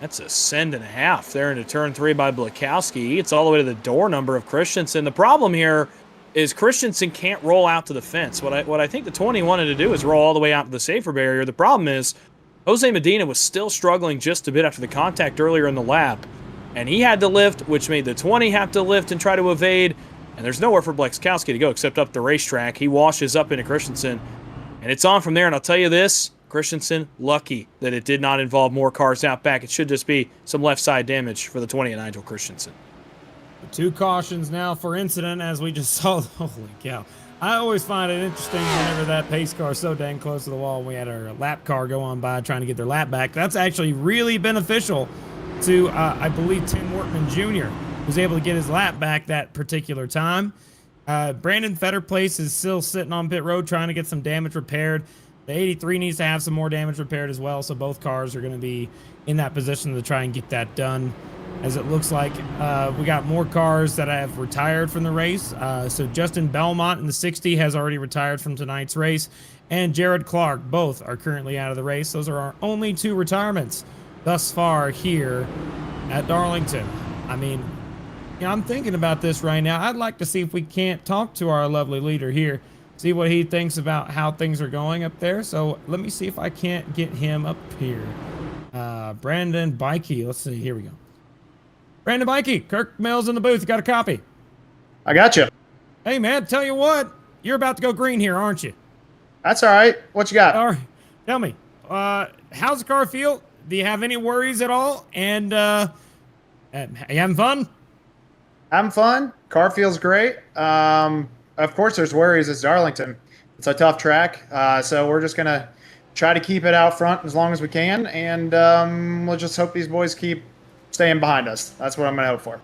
That's a send and a half there into turn 3 by Blakowski. It's all the way to the door number of Christensen. The problem here is Christensen can't roll out to the fence. What I think the 20 wanted to do is roll all the way out to the safer barrier. The problem is Jose Medina was still struggling just a bit after the contact earlier in the lap, and he had to lift, which made the 20 have to lift and try to evade, and there's nowhere for Blakowski to go except up the racetrack. He washes up into Christensen, and it's on from there, and I'll tell you this, Christensen, lucky that it did not involve more cars out back. It should just be some left side damage for the 20 and Nigel Christensen. 2 cautions now for incident, as we just saw. Holy cow. I always find it interesting whenever that pace car is so dang close to the wall. We had our lap car go on by trying to get their lap back. That's actually really beneficial to, I believe, Tim Wortman Jr., who's able to get his lap back that particular time. Brandon Fetterplace is still sitting on pit road trying to get some damage repaired. The 83 needs to have some more damage repaired as well, so both cars are going to be in that position to try and get that done. As it looks like we got more cars that have retired from the race. So Justin Belmont in the 60 has already retired from tonight's race, and Jared Clark both are currently out of the race. Those are our only 2 retirements thus far here at Darlington. I mean, I'm thinking about this right now. I'd like to see if we can't talk to our lovely leader here, see what he thinks about how things are going up there. So let me see if I can't get him up here. Brandon Bikey. Let's see. Here we go. Brandon Bikey, Kirk Mills in the booth. You got a copy? I got you. Hey, man, tell you what. You're about to go green here, aren't you? That's all right. What you got? All right. Tell me, how's the car feel? Do you have any worries at all? And you having fun? Having fun. Car feels great. Of course, there's worries. It's Darlington. It's a tough track. So we're just going to try to keep it out front as long as we can. And we'll just hope these boys keep staying behind us. That's what I'm going to hope for.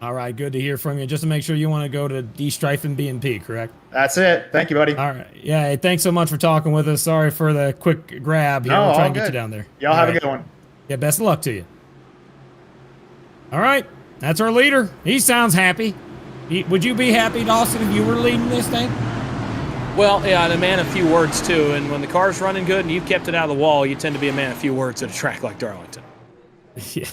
All right, good to hear from you. Just to make sure you want to go to D-Strife and B&P, correct? That's it. Thank you, buddy. All right. Yeah, hey, thanks so much for talking with us. Sorry for the quick grab here. We'll try and get you down there. Y'all have a good one. Yeah, best of luck to you. All right, that's our leader. He sounds happy. Would you be happy, Dawson, if you were leading this thing? Well, yeah, and a man of few words, too. And when the car's running good and you kept it out of the wall, you tend to be a man of few words at a track like Darlington. Yeah,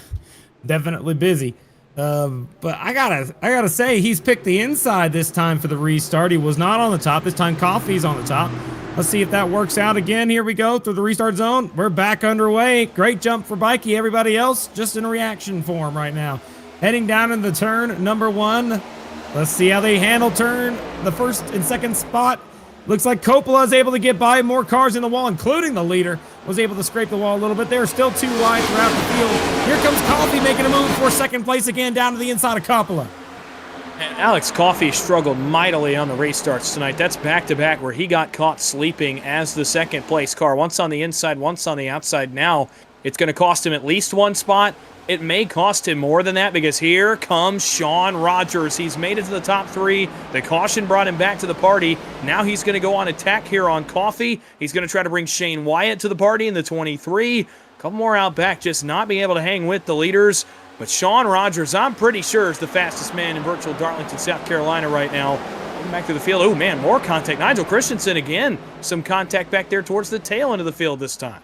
definitely busy. But I gotta say, he's picked the inside this time for the restart. He was not on the top. This time, Coffey's on the top. Let's see if that works out again. Here we go through the restart zone. We're back underway. Great jump for Bikey. Everybody else just in reaction form right now. Heading down into turn number 1. Let's see how they handle turn the first and second spot. Looks like Coppola is able to get by more cars in the wall, including the leader. Was able to scrape the wall a little bit. They're still too wide throughout the field. Here comes Coffee making a move for second place again down to the inside of Coppola. And Alex Coffey struggled mightily on the race starts tonight. That's back-to-back where he got caught sleeping as the second-place car. Once on the inside, once on the outside. Now it's going to cost him at least one spot. It may cost him more than that because here comes Sean Rogers. He's made it to the top three. The caution brought him back to the party. Now he's going to go on attack here on Coffey. He's going to try to bring Shane Wyatt to the party in the 23. A couple more out back, just not being able to hang with the leaders. But Sean Rogers, I'm pretty sure, is the fastest man in virtual Darlington, South Carolina right now. Coming back to the field. Oh, man, more contact. Nigel Christensen again. Some contact back there towards the tail end of the field this time.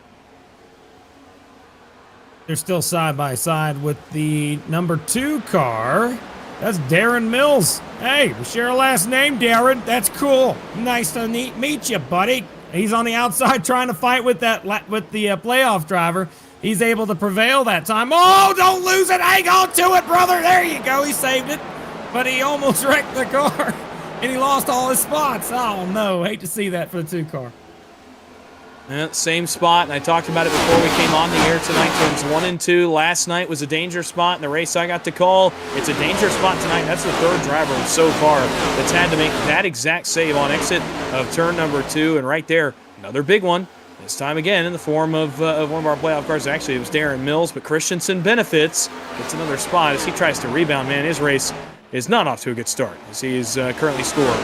They're still side by side with the number 2 car. That's Darren Mills. Hey, we share a last name, Darren. That's cool. Nice to meet you, buddy. He's on the outside trying to fight with the playoff driver. He's able to prevail that time. Oh, don't lose it. Hang on to it, brother. There you go. He saved it. But he almost wrecked the car. And he lost all his spots. Oh, no. Hate to see that for the 2 car. Yeah, same spot, and I talked about it before we came on the air tonight. Turns 1 and 2. Last night was a danger spot in the race I got to call. It's a danger spot tonight. That's the 3rd driver so far that's had to make that exact save on exit of turn number 2. And right there, another big one. This time again in the form of one of our playoff cars. Actually, it was Darren Mills, but Christensen benefits. Gets another spot as he tries to rebound. Man, his race is not off to a good start as he's currently scored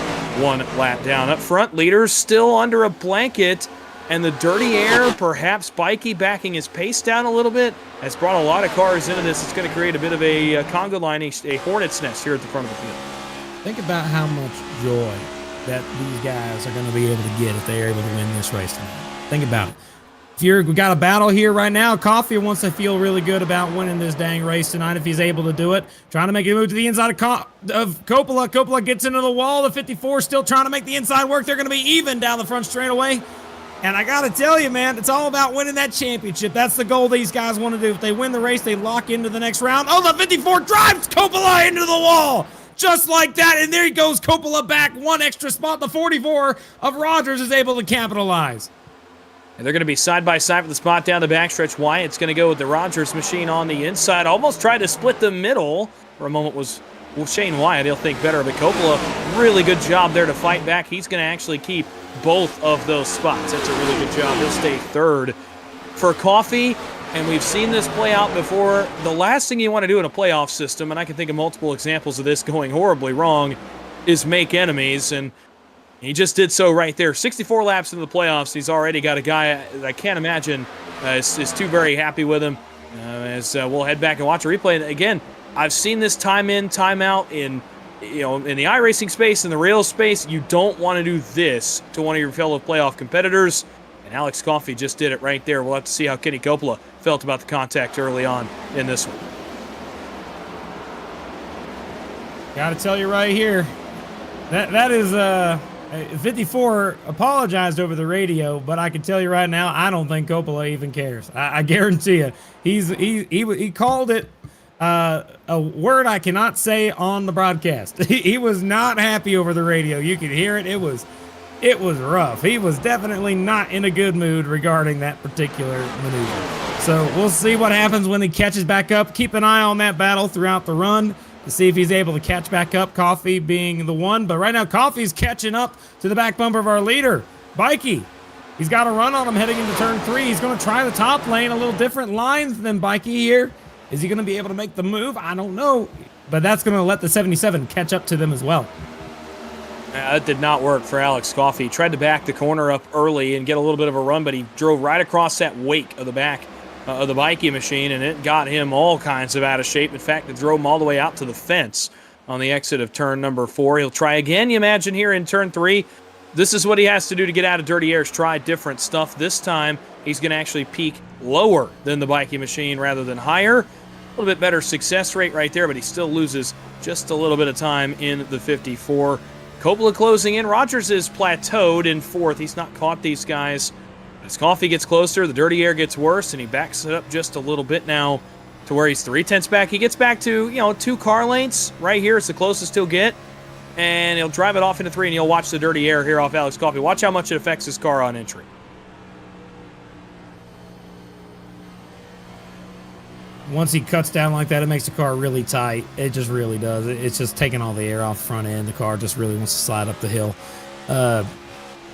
1 lap down. Up front, leaders still under a blanket. And the dirty air, perhaps Bikey backing his pace down a little bit, has brought a lot of cars into this. It's going to create a bit of a conga line, a hornet's nest here at the front of the field. Think about how much joy that these guys are going to be able to get if they're able to win this race tonight. Think about it. We got a battle here right now. Coffey wants to feel really good about winning this dang race tonight if he's able to do it. Trying to make a move to the inside of Coppola. Coppola gets into the wall. The 54 still trying to make the inside work. They're going to be even down the front straightaway. And I got to tell you, man, it's all about winning that championship. That's the goal these guys want to do. If they win the race, they lock into the next round. Oh, the 54 drives Coppola into the wall. Just like that. And there he goes, Coppola back 1 extra spot. The 44 of Rogers is able to capitalize. And they're going to be side by side for the spot down the backstretch. Wyatt's going to go with the Rogers machine on the inside. Almost tried to split the middle. For a moment was Shane Wyatt. He'll think better of it. Coppola, really good job there to fight back. He's going to actually keep both of those spots. That's a really good job. He'll stay 3rd. For Coffey, and we've seen this play out before, the last thing you want to do in a playoff system, and I can think of multiple examples of this going horribly wrong, is make enemies, and he just did so right there. 64 laps into the playoffs, he's already got a guy I can't imagine is too very happy with him. As we'll head back and watch a replay. And again, I've seen this time in, time out in the iRacing space, in the real space. You don't want to do this to one of your fellow playoff competitors. And Alex Coffey just did it right there. We'll have to see how Kenny Coppola felt about the contact early on in this one. Got to tell you right here, that is 54 apologized over the radio, but I can tell you right now, I don't think Coppola even cares. I guarantee you, he called it a word I cannot say on the broadcast. He was not happy over the radio. You could hear it. It was rough. He was definitely not in a good mood regarding that particular maneuver. So we'll see what happens when he catches back up. Keep an eye on that battle throughout the run to see if he's able to catch back up, Coffey being the one. But right now, Coffey's catching up to the back bumper of our leader, Bikey. He's got a run on him heading into turn 3. He's going to try the top lane, a little different lines than Bikey here. Is he going to be able to make the move? I don't know. But that's going to let the 77 catch up to them as well. That did not work for Alex Coffey. He tried to back the corner up early and get a little bit of a run, but he drove right across that wake of the back of the Bikey machine, and it got him all kinds of out of shape. In fact, it drove him all the way out to the fence on the exit of turn number 4. He'll try again, you imagine, here in turn 3. This is what he has to do to get out of dirty airs, try different stuff. This time, he's going to actually peak lower than the Bikey machine rather than higher. A little bit better success rate right there, but he still loses just a little bit of time in the 54. Coppola closing in. Rogers is plateaued in 4th. He's not caught these guys. As Coffey gets closer, the dirty air gets worse, and he backs it up just a little bit now to where he's 3/10 back. He gets back to, 2 car lengths. Right here, it's the closest he'll get. and he'll drive it off into 3, and you'll watch the dirty air here off Alex Coffey. Watch how much it affects his car on entry. Once he cuts down like that, it makes the car really tight. It just really does. It's just taking all the air off the front end. The car just really wants to slide up the hill.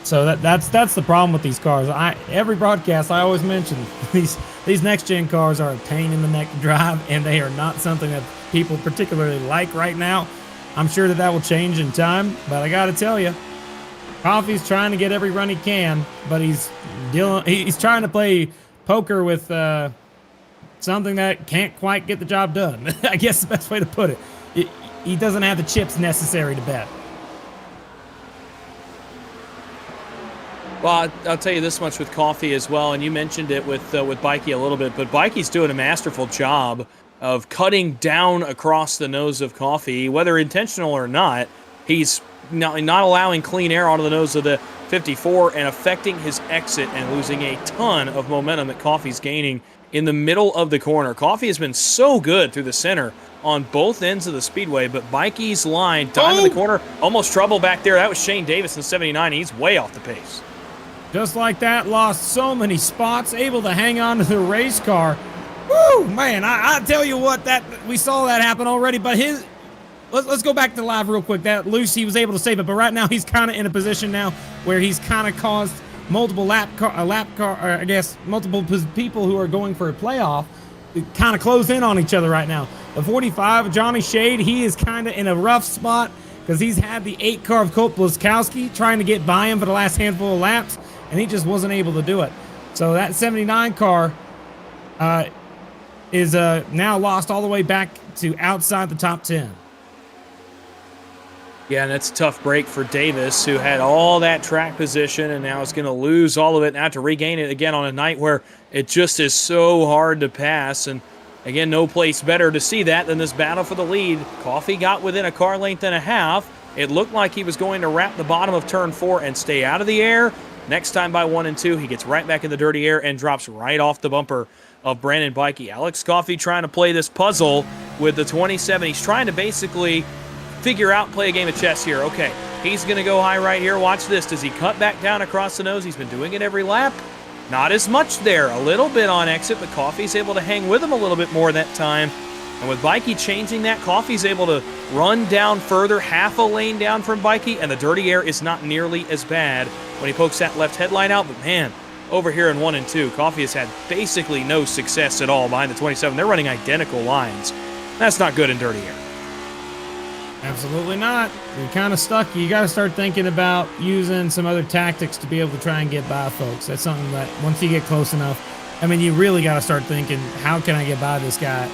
So that's the problem with these cars. Every broadcast I always mention these next gen cars are a pain in the neck to drive, and they are not something that people particularly like right now. I'm sure that will change in time, but I got to tell you, Coffey's trying to get every run he can, but he's trying to play poker with something that can't quite get the job done. I guess the best way to put it. He doesn't have the chips necessary to bet. Well, I'll tell you this much with Coffey as well, and you mentioned it with Bikey a little bit, but Bikey's doing a masterful job of cutting down across the nose of Coffey, whether intentional or not. He's not allowing clean air onto the nose of the 54 and affecting his exit and losing a ton of momentum that Coffey's gaining in the middle of the corner. Coffey has been so good through the center on both ends of the speedway, but Bikey's line, time in the corner, almost trouble back there. That was Shane Davis in 79. He's way off the pace. Just like that, lost so many spots, able to hang on to the race car. Woo, man, I tell you what, we saw that happen already, but let's go back to live real quick. That loose, he was able to save it, but right now he's kind of in a position now where he's kind of caused multiple multiple people who are going for a playoff kind of close in on each other right now. The 45, Johnny Shade, he is kind of in a rough spot because he's had the 8 car of Colt Blazkowski trying to get by him for the last handful of laps, and he just wasn't able to do it. So that 79 car is now lost all the way back to outside the top 10. Yeah, and that's a tough break for Davis, who had all that track position and now is going to lose all of it and have to regain it again on a night where it just is so hard to pass. And again, no place better to see that than this battle for the lead. Coffey got within a car length and a half. It looked like he was going to wrap the bottom of turn 4 and stay out of the air. Next time by 1 and 2, he gets right back in the dirty air and drops right off the bumper of Brandon Bikey. Alex Coffey trying to play this puzzle with the 27. He's trying to basically figure out, play a game of chess here. Okay, he's going to go high right here. Watch this. Does he cut back down across the nose? He's been doing it every lap. Not as much there. A little bit on exit, but Coffey's able to hang with him a little bit more that time. And with Bikey changing that, Coffey's able to run down further, half a lane down from Bikey, and the dirty air is not nearly as bad when he pokes that left headline out. But man, over here in 1 and 2, Coffey has had basically no success at all behind the 27. They're running identical lines. That's not good in dirty air. Absolutely not. You're kind of stuck. You got to start thinking about using some other tactics to be able to try and get by folks. That's something that once you get close enough, I mean, you really got to start thinking, how can I get by this guy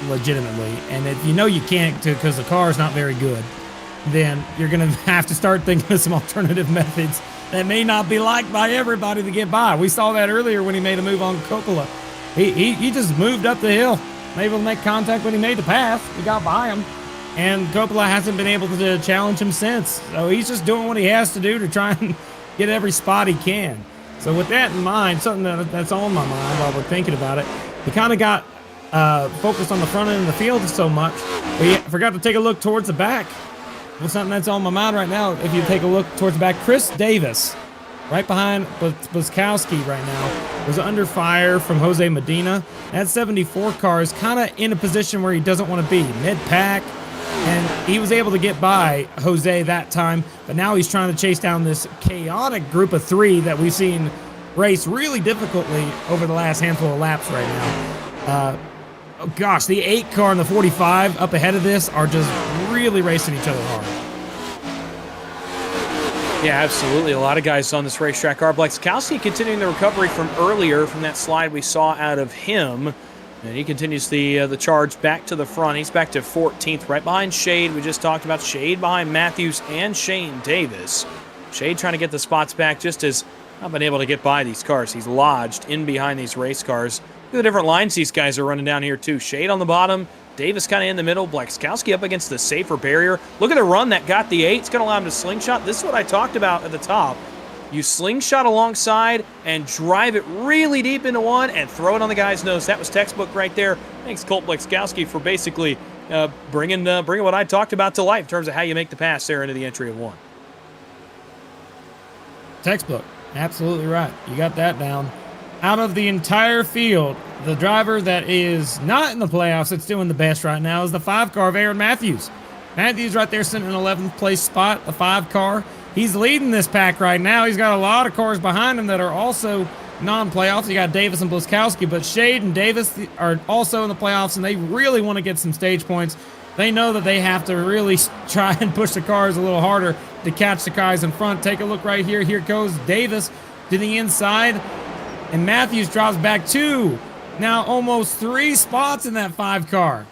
legitimately? And if you know you can't because the car is not very good, then you're going to have to start thinking of some alternative methods that may not be liked by everybody to get by. We saw that earlier when he made a move on Coppola. He just moved up the hill, able to make contact when he made the pass. He got by him. And Coppola hasn't been able to challenge him since. So he's just doing what he has to do to try and get every spot he can. So with that in mind, something that's on my mind while we're thinking about it, he kind of got focused on the front end of the field so much, but he forgot to take a look towards the back. Well, something that's on my mind right now, if you take a look towards the back, Chris Davis, right behind Blazkowski right now, was under fire from Jose Medina. That 74 car is kind of in a position where he doesn't want to be, mid-pack. And he was able to get by Jose that time, but now he's trying to chase down this chaotic group of 3 that we've seen race really difficultly over the last handful of laps right now. Oh gosh, the 8 car and the 45 up ahead of this are just really racing each other hard. Yeah, absolutely. A lot of guys on this racetrack are. Blazkowski continuing the recovery from earlier from that slide we saw out of him. And he continues the charge back to the front. He's back to 14th, right behind Shade. We just talked about Shade behind Matthews and Shane Davis. Shade trying to get the spots back just as not been able to get by these cars. He's lodged in behind these race cars. Look at the different lines these guys are running down here too. Shade on the bottom, Davis kind of in the middle, Blazkowski up against the safer barrier. Look at the run that got the 8. It's going to allow him to slingshot. This is what I talked about at the top. You slingshot alongside and drive it really deep into 1 and throw it on the guy's nose. That was textbook right there. Thanks Colt Blazkowski for basically bringing what I talked about to life in terms of how you make the pass there into the entry of one. Textbook. Absolutely right. You got that down. Out of the entire field, the driver that is not in the playoffs that's doing the best right now is the 5 car of Aaron Matthews. Matthews right there sitting in 11th place spot, the 5 car. He's leading this pack right now. He's got a lot of cars behind him that are also non-playoffs. You got Davis and Bliskowski, but Shade and Davis are also in the playoffs, and they really want to get some stage points. They know that they have to really try and push the cars a little harder to catch the guys in front. Take a look right here. Here goes Davis to the inside, and Matthews drops back 2. Now almost 3 spots in that 5 car.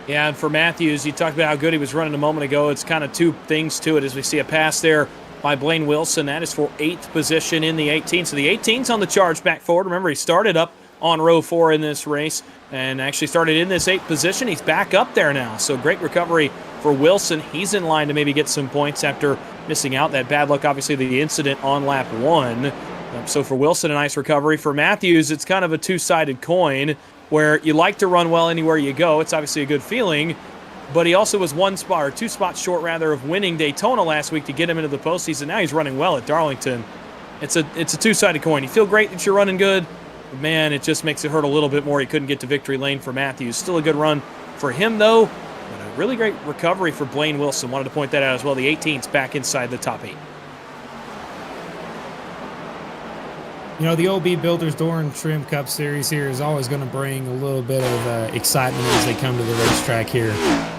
Yeah, and for Matthews, you talked about how good he was running a moment ago. It's kind of 2 things to it as we see a pass there by Blaine Wilson. That is for 8th position in the 18. So the 18's on the charge back forward. Remember, he started up on row 4 in this race and actually started in this 8th position. He's back up there now. So great recovery for Wilson. He's in line to maybe get some points after missing out. That bad luck, obviously, the incident on lap 1. So for Wilson, a nice recovery. For Matthews, it's kind of a 2-sided coin where you like to run well anywhere you go. It's obviously a good feeling, but he also was 1 spot or 2 spots short rather of winning Daytona last week to get him into the postseason. Now he's running well at Darlington. It's a 2-sided coin. You feel great that you're running good, but man, it just makes it hurt a little bit more. He couldn't get to victory lane for Matthews. Still a good run for him though, but a really great recovery for Blaine Wilson. Wanted to point that out as well. The 18's back inside the top 8. You know, the OB Builders Door and Trim Cup Series here is always going to bring a little bit of excitement as they come to the racetrack here.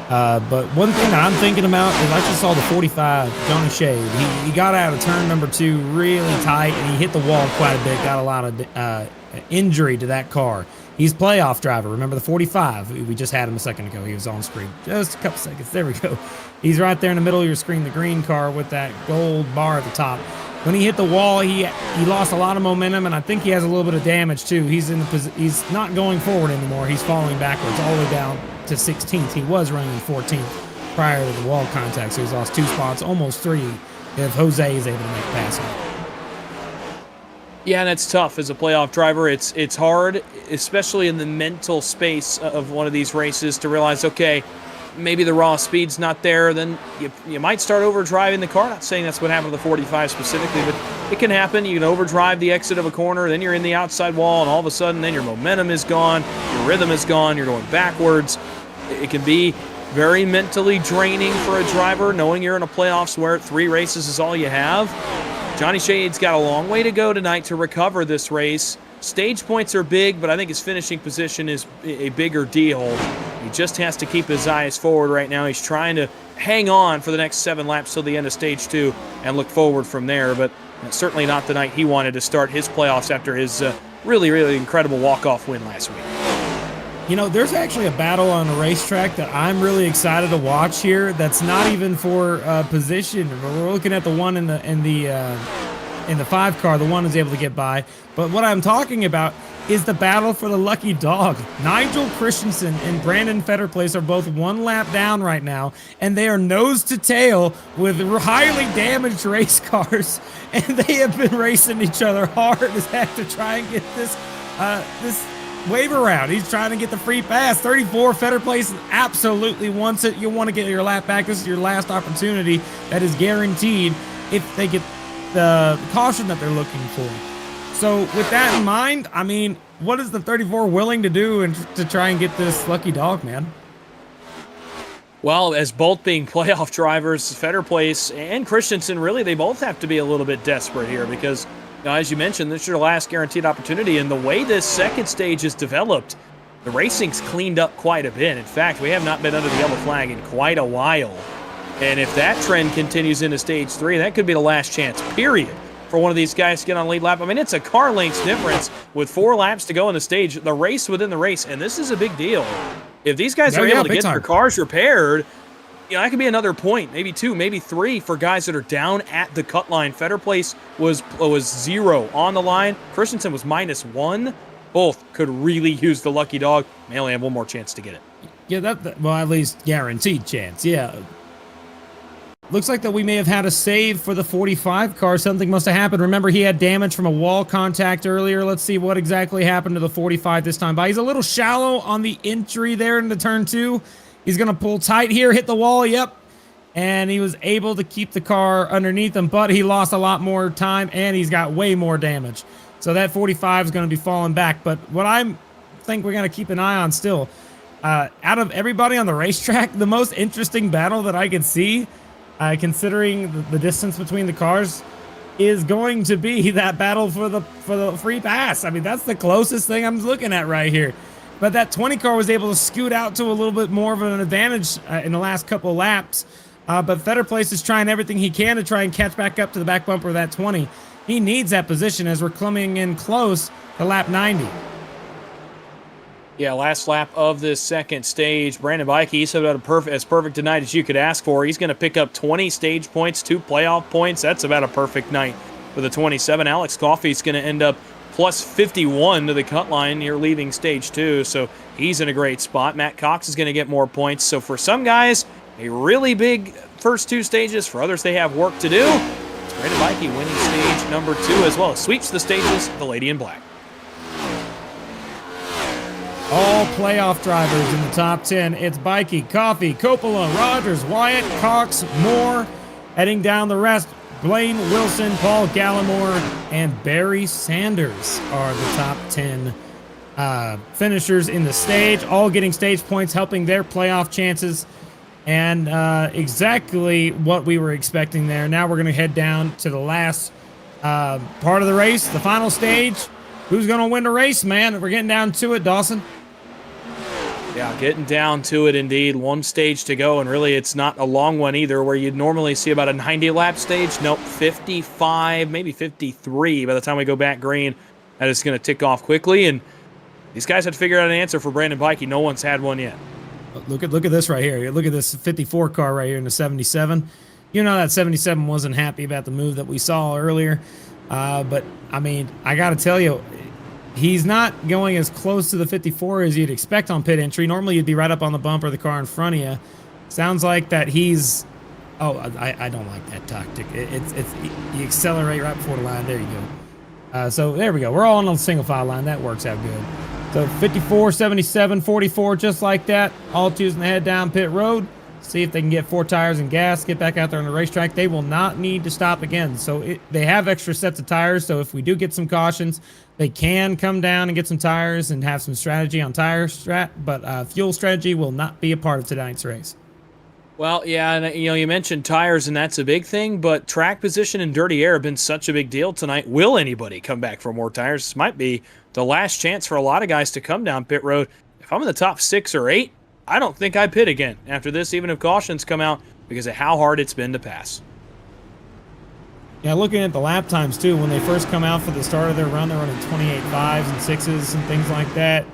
But one thing that I'm thinking about is I just saw the 45, Johnny Shade. He got out of turn number 2 really tight, and he hit the wall quite a bit, got a lot of injury to that car. He's playoff driver. Remember the 45? We just had him a second ago. He was on screen. Just a couple seconds. There we go. He's right there in the middle of your screen, the green car with that gold bar at the top. When he hit the wall, he lost a lot of momentum, and I think he has a little bit of damage too. He's he's not going forward anymore. He's falling backwards all the way down to 16th. He was running 14th prior to the wall contact, so he's lost 2 spots, almost 3, if Jose is able to make a pass. Yeah, and it's tough as a playoff driver. It's hard, especially in the mental space of one of these races, to realize, okay, maybe the raw speed's not there, then you might start overdriving the car. Not saying that's what happened to the 45 specifically, but it can happen. You can overdrive the exit of a corner, then you're in the outside wall, and all of a sudden then your momentum is gone, your rhythm is gone, you're going backwards. It can be very mentally draining for a driver, knowing you're in a playoffs where 3 races is all you have. Johnny Shade's got a long way to go tonight to recover this race. Stage points are big, but I think his finishing position is a bigger deal. He just has to keep his eyes forward right now. He's trying to hang on for the next 7 laps till the end of stage 2 and look forward from there, but certainly not the night he wanted to start his playoffs after his really, really incredible walk-off win last week. You know, there's actually a battle on the racetrack that I'm really excited to watch here that's not even for position. We're looking at the one in the 5 car, the one is able to get by. But what I'm talking about is the battle for the lucky dog. Nigel Christensen and Brandon Fetterplace are both 1 lap down right now, and they are nose to tail with highly damaged race cars, and they have been racing each other hard as heck to try and get this waiver round. He's trying to get the free pass. 34, Fetterplace absolutely wants it. You want to get your lap back. This is your last opportunity that is guaranteed if they get the caution that they're looking for. So with that in mind, I mean, what is the 34 willing to do to try and get this lucky dog, man? Well, as both being playoff drivers, Fetterplace and Christensen, really, they both have to be a little bit desperate here because, as you mentioned, this is your last guaranteed opportunity. And the way this second stage is developed, the racing's cleaned up quite a bit. In fact, we have not been under the yellow flag in quite a while. And if that trend continues into stage 3, that could be the last chance, period, for one of these guys to get on lead lap. I mean, it's a car length difference with 4 laps to go in the stage, the race within the race, and this is a big deal. If these guys are able to get their cars repaired, that could be another point, maybe 2, maybe 3 for guys that are down at the cut line. Fetterplace was 0 on the line. Christensen was -1. Both could really use the lucky dog. May only have 1 more chance to get it. Yeah, well, at least guaranteed chance, yeah. looks like that we may have had a save for the 45 car. Something must have happened. Remember, he had damage from a wall contact earlier. Let's see what exactly happened to the 45 this time. He's a little shallow on the entry there into turn 2. He's going to pull tight here, hit the wall. Yep. And he was able to keep the car underneath him, but he lost a lot more time and he's got way more damage. So that 45 is going to be falling back. But what I think we're going to keep an eye on still, out of everybody on the racetrack, the most interesting battle that I could see, considering the distance between the cars, is going to be that battle for the free pass. I mean, that's the closest thing I'm looking at right here. But that 20 car was able to scoot out to a little bit more of an advantage in the last couple of laps. But Fetter Place is trying everything he can to try and catch back up to the back bumper of that 20. He needs that position as we're coming in close to lap 90. Yeah, last lap of this second stage. Brandon Bike, he's about as perfect a night as you could ask for. He's going to pick up 20 stage points, 2 playoff points. That's about a perfect night for the 27. Alex Coffey's going to end up plus 51 to the cut line here leaving stage 2, so he's in a great spot. Matt Cox is going to get more points. So for some guys, a really big first 2 stages. For others, they have work to do. It's Brandon Bike winning stage number 2 as well. Sweeps the stages, the Lady in Black. All playoff drivers in the top 10. It's Bikey, Coffey, Coppola, Rogers, Wyatt, Cox, Moore. Heading down the rest, Blaine Wilson, Paul Gallimore, and Barry Sanders are the top 10 finishers in the stage, all getting stage points, helping their playoff chances. And exactly what we were expecting there. Now we're going to head down to the last part of the race, the final stage. Who's going to win the race, man? We're getting down to it, Dawson. Yeah, getting down to it indeed. 1 stage to go, and really it's not a long one either, where you'd normally see about a 90-lap stage. Nope, 55, maybe 53 by the time we go back green. That is going to tick off quickly, and these guys had to figure out an answer for Brandon Bikey. No one's had one yet. Look at this right here. Look at this 54 car right here in the 77. You know that 77 wasn't happy about the move that we saw earlier. But, I mean, I got to tell you, he's not going as close to the 54 as you'd expect on pit entry. Normally, you'd be right up on the bumper of the car in front of you. Sounds like that he's... Oh, I don't like that tactic. It's you accelerate right before the line. There you go. So there we go. We're all on a single file line. That works out good. So 54, 77, 44, just like that. All choosing to head down pit road. See if they can get 4 tires and gas, get back out there on the racetrack. They will not need to stop again. So they have extra sets of tires. So if we do get some cautions, they can come down and get some tires and have some strategy on tire strat. But fuel strategy will not be a part of tonight's race. Well, yeah, and you mentioned tires, and that's a big thing, but track position and dirty air have been such a big deal tonight. Will anybody come back for more tires? This might be the last chance for a lot of guys to come down pit road. If I'm in the top 6 or 8, I don't think I pit again after this, even if cautions come out, because of how hard it's been to pass. Yeah, looking at the lap times, too, when they first come out for the start of their run, they're running 28 5s and 6s and things like that.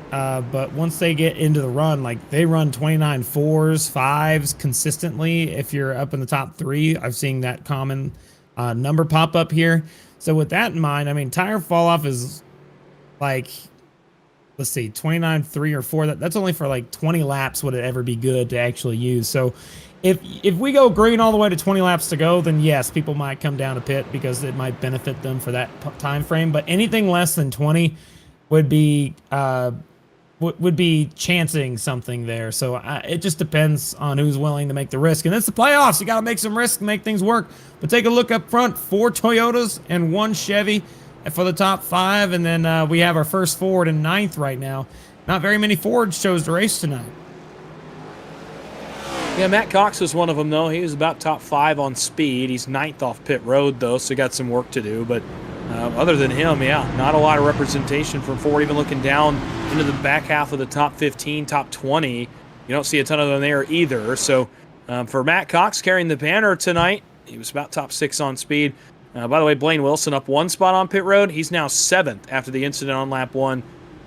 But once they get into the run, like, they run 29 4s, 5s consistently. If you're up in the top 3, I've seen that common number pop up here. So with that in mind, I mean, tire fall off is like, let's see, 29 3 or 4. That's only for like 20 laps would it ever be good to actually use. So if we go green all the way to 20 laps to go, then yes, people might come down to pit because it might benefit them for that time frame. But anything less than 20 would be chancing something there. So it just depends on who's willing to make the risk. And it's the playoffs. You got to make some risk to make things work. But take a look up front: 4 Toyotas and 1 Chevy for the top 5. And then we have our first Ford in 9th right now. Not very many Fords chose to race tonight. Yeah, Matt Cox was one of them, though. He was about top 5 on speed. He's 9th off pit road, though, so he got some work to do. But other than him, yeah, not a lot of representation from Ford. Even looking down into the back half of the top 15, top 20, you don't see a ton of them there either. So for Matt Cox carrying the banner tonight, he was about top 6 on speed. By the way, Blaine Wilson up 1 spot on pit road. He's now 7th after the incident on lap 1.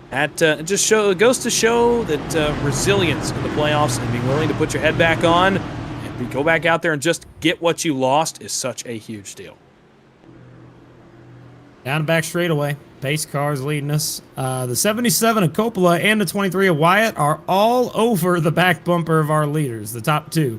That goes to show that resilience in the playoffs and being willing to put your head back on and go back out there and just get what you lost is such a huge deal. Down and back straightaway. Pace cars leading us. The 77 of Coppola and the 23 of Wyatt are all over the back bumper of our leaders, the top 2.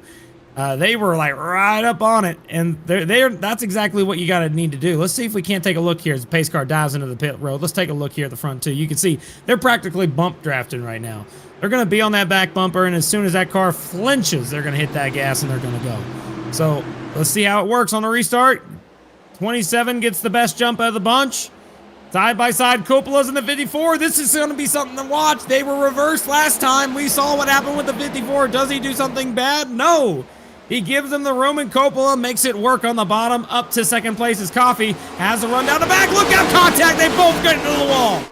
They were like right up on it, and that's exactly what you got to need to do. Let's see if we can't take a look here as the pace car dives into the pit road. Let's take a look here at the front too. You can see they're practically bump drafting right now. They're going to be on that back bumper, and as soon as that car flinches, they're going to hit that gas and they're going to go. So let's see how it works on the restart. 27 gets the best jump out of the bunch. Side by side, Coppola's in the 54. This is going to be something to watch. They were reversed last time. We saw what happened with the 54. Does he do something bad? No. He gives them the room, and Coppola makes it work on the bottom. Up to second place is Coffee. Has a run down the back. Look out, contact. They both get into the wall.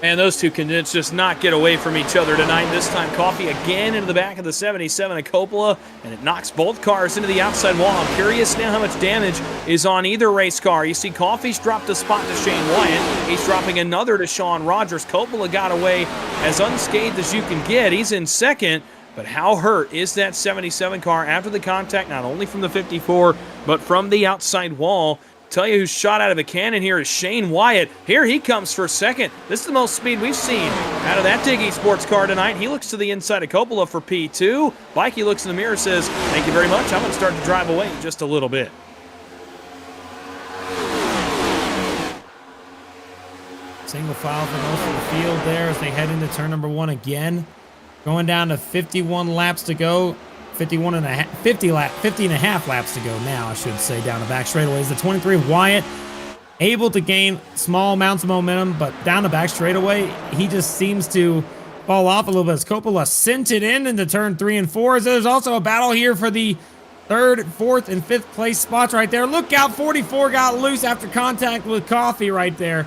And those two can just not get away from each other tonight. This time, Coffee again into the back of the 77 of Coppola, and it knocks both cars into the outside wall. I'm curious now how much damage is on either race car. You see Coffee's dropped a spot to Shane Wyatt. He's dropping another to Sean Rogers. Coppola got away as unscathed as you can get. He's in second, but how hurt is that 77 car after the contact, not only from the 54, but from the outside wall? Tell you who's shot out of a cannon here is Shane Wyatt. Here he comes for second. This is the most speed we've seen out of that Diggy sports car tonight. He looks to the inside of Coppola for P2. Mikey looks in the mirror, says, thank you very much. I'm going to start to drive away just a little bit. Single file for most of the field there as they head into turn number 1 again. Going down to 51 laps to go. 50 and a half laps to go now, I should say, down the back straightaways. The 23 Wyatt able to gain small amounts of momentum, but down the back straightaway, he just seems to fall off a little bit as Coppola sent it into turn 3 and 4. So there's also a battle here for the 3rd, 4th, and 5th place spots right there. Look out, 44 got loose after contact with Coffee right there.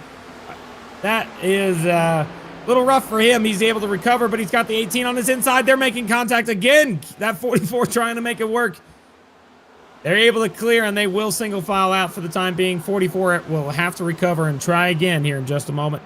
That is a little rough for him. He's able to recover, but he's got the 18 on his inside. They're making contact again. That 44 trying to make it work. They're able to clear, and they will single file out for the time being. 44 will have to recover and try again here in just a moment.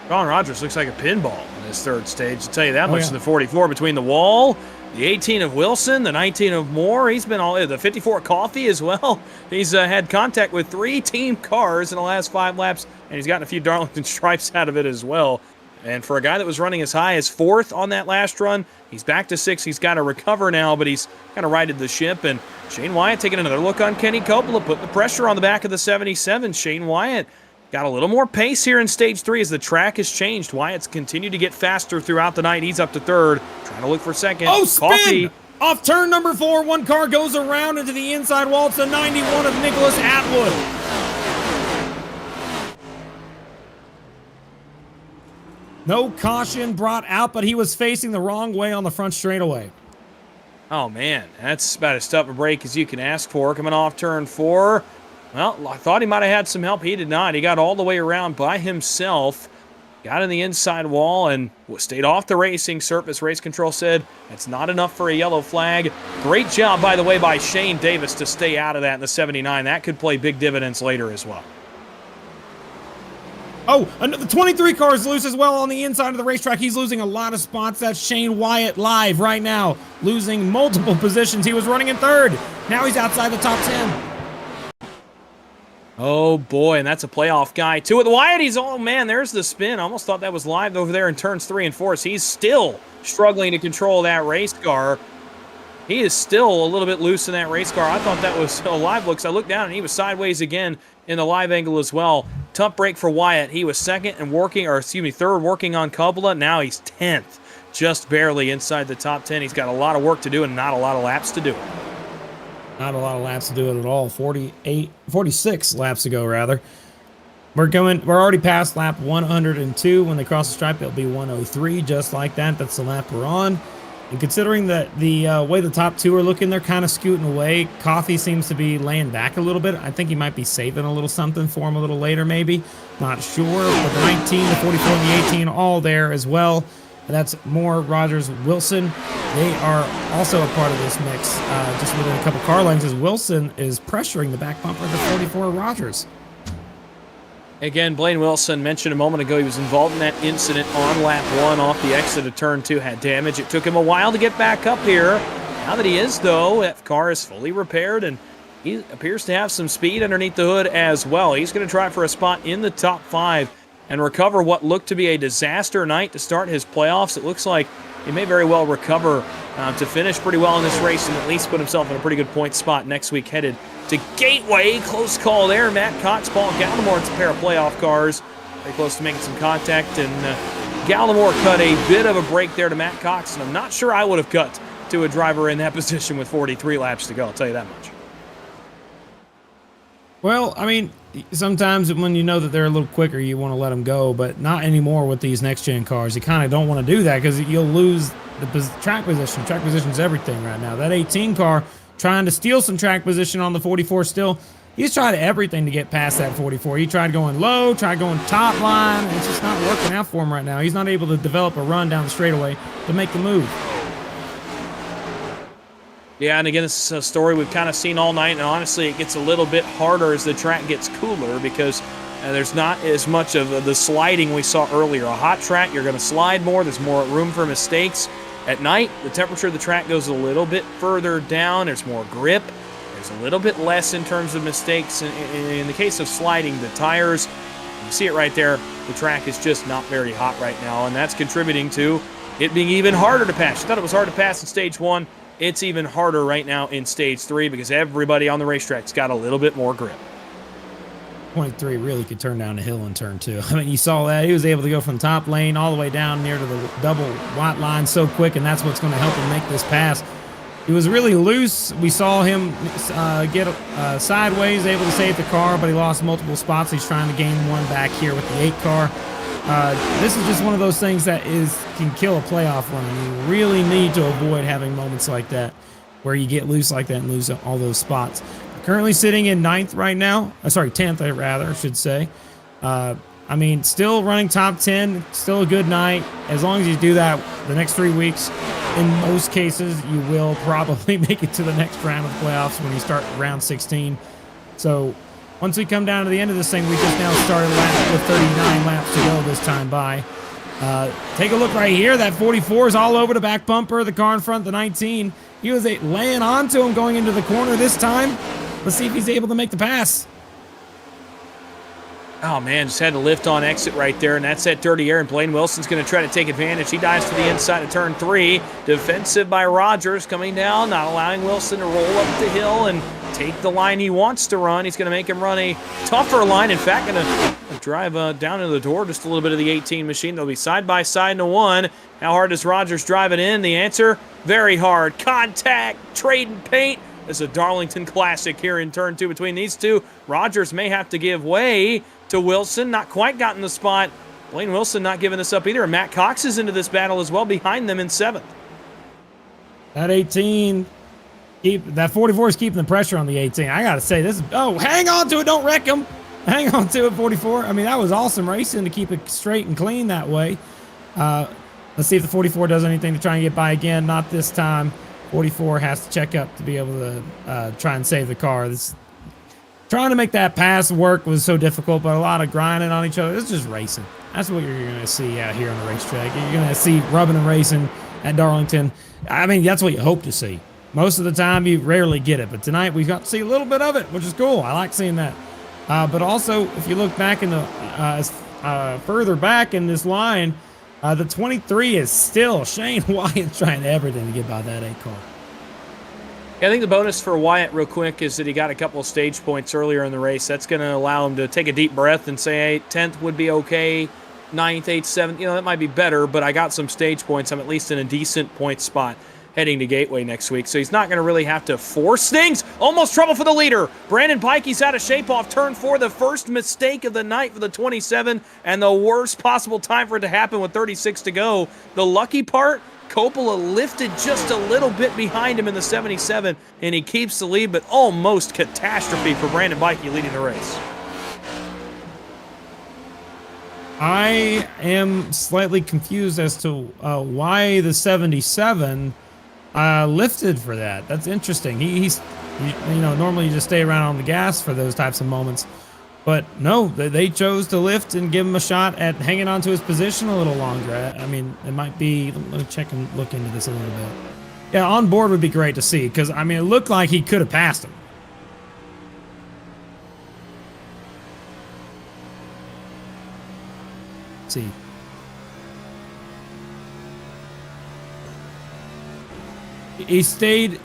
Sean Rogers looks like a pinball in this third stage. To tell you that much, the 44 between the wall, the 18 of Wilson, the 19 of Moore. He's been all the 54 Coffee as well. He's had contact with 3 team cars in the last 5 laps, and he's gotten a few Darlington stripes out of it as well. And for a guy that was running as high as 4th on that last run, he's back to 6th. He's got to recover now, but he's kind of righted the ship. And Shane Wyatt taking another look on Kenny Coppola, putting the pressure on the back of the 77. Shane Wyatt got a little more pace here in stage 3 as the track has changed. Wyatt's continued to get faster throughout the night. He's up to 3rd, trying to look for 2nd. Oh, spin! Coffee Off turn number 4, one car goes around into the inside wall. It's the 91 of Nicholas Atwood. No caution brought out, but he was facing the wrong way on the front straightaway. Oh, man, that's about as tough a break as you can ask for. Coming off turn 4. Well, I thought he might have had some help. He did not. He got all the way around by himself, got in the inside wall, and stayed off the racing surface. Race control said that's not enough for a yellow flag. Great job, by the way, by Shane Davis to stay out of that in the 79. That could play big dividends later as well. Oh, the 23 car is loose as well on the inside of the racetrack. He's losing a lot of spots. That's Shane Wyatt live right now, losing multiple positions. He was running in 3rd. Now he's outside the top 10. Oh, boy, and that's a playoff guy, too. With Wyatt, oh, man, there's the spin. I almost thought that was live over there in turns 3 and 4. So he's still struggling to control that race car. He is still a little bit loose in that race car. I thought that was a live look. So I looked down, and he was sideways again in the live angle as well. Tough break for Wyatt. He was 2nd and third working on Coppola. Now he's 10th, just barely inside the top 10. He's got a lot of work to do and not a lot of laps to do it. Not a lot of laps to do it at all. 46 laps to go, rather. We're already past lap 102. When they cross the stripe, it'll be 103, just like that. That's the lap we're on. And considering that the way the top 2 are looking, they're kind of scooting away. Coffee seems to be laying back a little bit. I think he might be saving a little something for him a little later, maybe. Not sure. But the 19, the 44, and the 18, all there as well. And that's Moore, Rogers, Wilson. They are also a part of this mix, just within a couple car lengths, as Wilson is pressuring the back bumper of the 44 Rogers. Again, Blaine Wilson mentioned a moment ago he was involved in that incident on lap 1 off the exit of turn 2, had damage. It took him a while to get back up here. Now that he is, though, that car is fully repaired, and he appears to have some speed underneath the hood as well. He's going to try for a spot in the top 5 and recover what looked to be a disaster night to start his playoffs. It looks like he may very well recover to finish pretty well in this race and at least put himself in a pretty good point spot next week headed to Gateway. Close call there. Matt Cox, Paul Gallimore. It's a pair of playoff cars. Very close to making some contact, and Gallimore cut a bit of a break there to Matt Cox, and I'm not sure I would have cut to a driver in that position with 43 laps to go. I'll tell you that much. Well, I mean, sometimes when you know that they're a little quicker, you want to let them go, but not anymore with these next-gen cars. You kind of don't want to do that because you'll lose the track position. Track position's everything right now. That 18 car trying to steal some track position on the 44 still. He's tried everything to get past that 44. He tried going low, tried going top line. It's just not working out for him right now. He's not able to develop a run down the straightaway to make the move. Yeah, and again, this is a story we've kind of seen all night, and honestly, it gets a little bit harder as the track gets cooler because there's not as much of the sliding we saw earlier. A hot track, you're going to slide more. There's more room for mistakes. At night, the temperature of the track goes a little bit further down. There's more grip. There's a little bit less in terms of mistakes. In the case of sliding, the tires, you see it right there, the track is just not very hot right now, and that's contributing to it being even harder to pass. You thought it was hard to pass in Stage 1. It's even harder right now in Stage 3 because everybody on the racetrack's got a little bit more grip. 23 really could turn down a hill in turn 2. I mean, you saw that. He was able to go from top lane all the way down near to the double white line so quick, and that's what's going to help him make this pass. He was really loose. We saw him get sideways, able to save the car, but he lost multiple spots. He's trying to gain one back here with the 8 car. This is just one of those things that can kill a playoff run. You really need to avoid having moments like that where you get loose like that and lose all those spots. Currently sitting in 9th right now. 10th, I should say. I mean, still running top 10, still a good night. As long as you do that the next 3 weeks, in most cases, you will probably make it to the next round of the playoffs when you start round 16. So once we come down to the end of this thing, we just now started with 39 laps to go this time by. Take a look right here. That 44 is all over the back bumper. The car in front, the 19. He was laying onto him going into the corner this time. Let's see if he's able to make the pass. Oh, man, just had to lift on exit right there, and that's that dirty air, and Blaine Wilson's going to try to take advantage. He dives to the inside of turn 3. Defensive by Rogers coming down, not allowing Wilson to roll up the hill and take the line he wants to run. He's going to make him run a tougher line. In fact, going to drive down into the door just a little bit of the 18 machine. They'll be side by side in a 1. How hard does Rogers drive it in? The answer, very hard. Contact, trading paint. This is a Darlington classic here in turn 2 between these two. Rogers may have to give way to Wilson. Not quite gotten the spot. Blaine Wilson not giving this up either. And Matt Cox is into this battle as well behind them in 7th. That 18, that 44 is keeping the pressure on the 18. I got to say, this is, hang on to it. Don't wreck him. Hang on to it, 44. I mean, that was awesome racing to keep it straight and clean that way. Let's see if the 44 does anything to try and get by again. Not this time. 44 has to check up to be able to try and save the car. Trying to make that pass work was so difficult, but a lot of grinding on each other. It's just racing. That's what you're going to see out here on the racetrack. You're going to see rubbing and racing at Darlington. I mean, that's what you hope to see. Most of the time, you rarely get it, but tonight we got to see a little bit of it, which is cool. I like seeing that. But also, if you look back in the further back in this line, the 23 is still Shane Wyatt trying everything to get by that 8 car. Yeah, I think the bonus for Wyatt real quick is that he got a couple of stage points earlier in the race. That's going to allow him to take a deep breath and say, hey, 10th would be okay, 9th, 8th, 7th. That might be better, but I got some stage points. I'm at least in a decent point spot heading to Gateway next week. So he's not going to really have to force things. Almost trouble for the leader. Brandon Pikey's out of shape off turn 4. The first mistake of the night for the 27 and the worst possible time for it to happen with 36 to go. The lucky part, Coppola lifted just a little bit behind him in the 77, and he keeps the lead, but almost catastrophe for Brandon Pikey leading the race. I am slightly confused as to why the 77 lifted for that. That's interesting. He's normally you just stay around on the gas for those types of moments. But no, they chose to lift and give him a shot at hanging on to his position a little longer. I mean, it might be, let me check and look into this a little bit. Yeah, on board would be great to see because, I mean, it looked like he could have passed him. see. He stayed.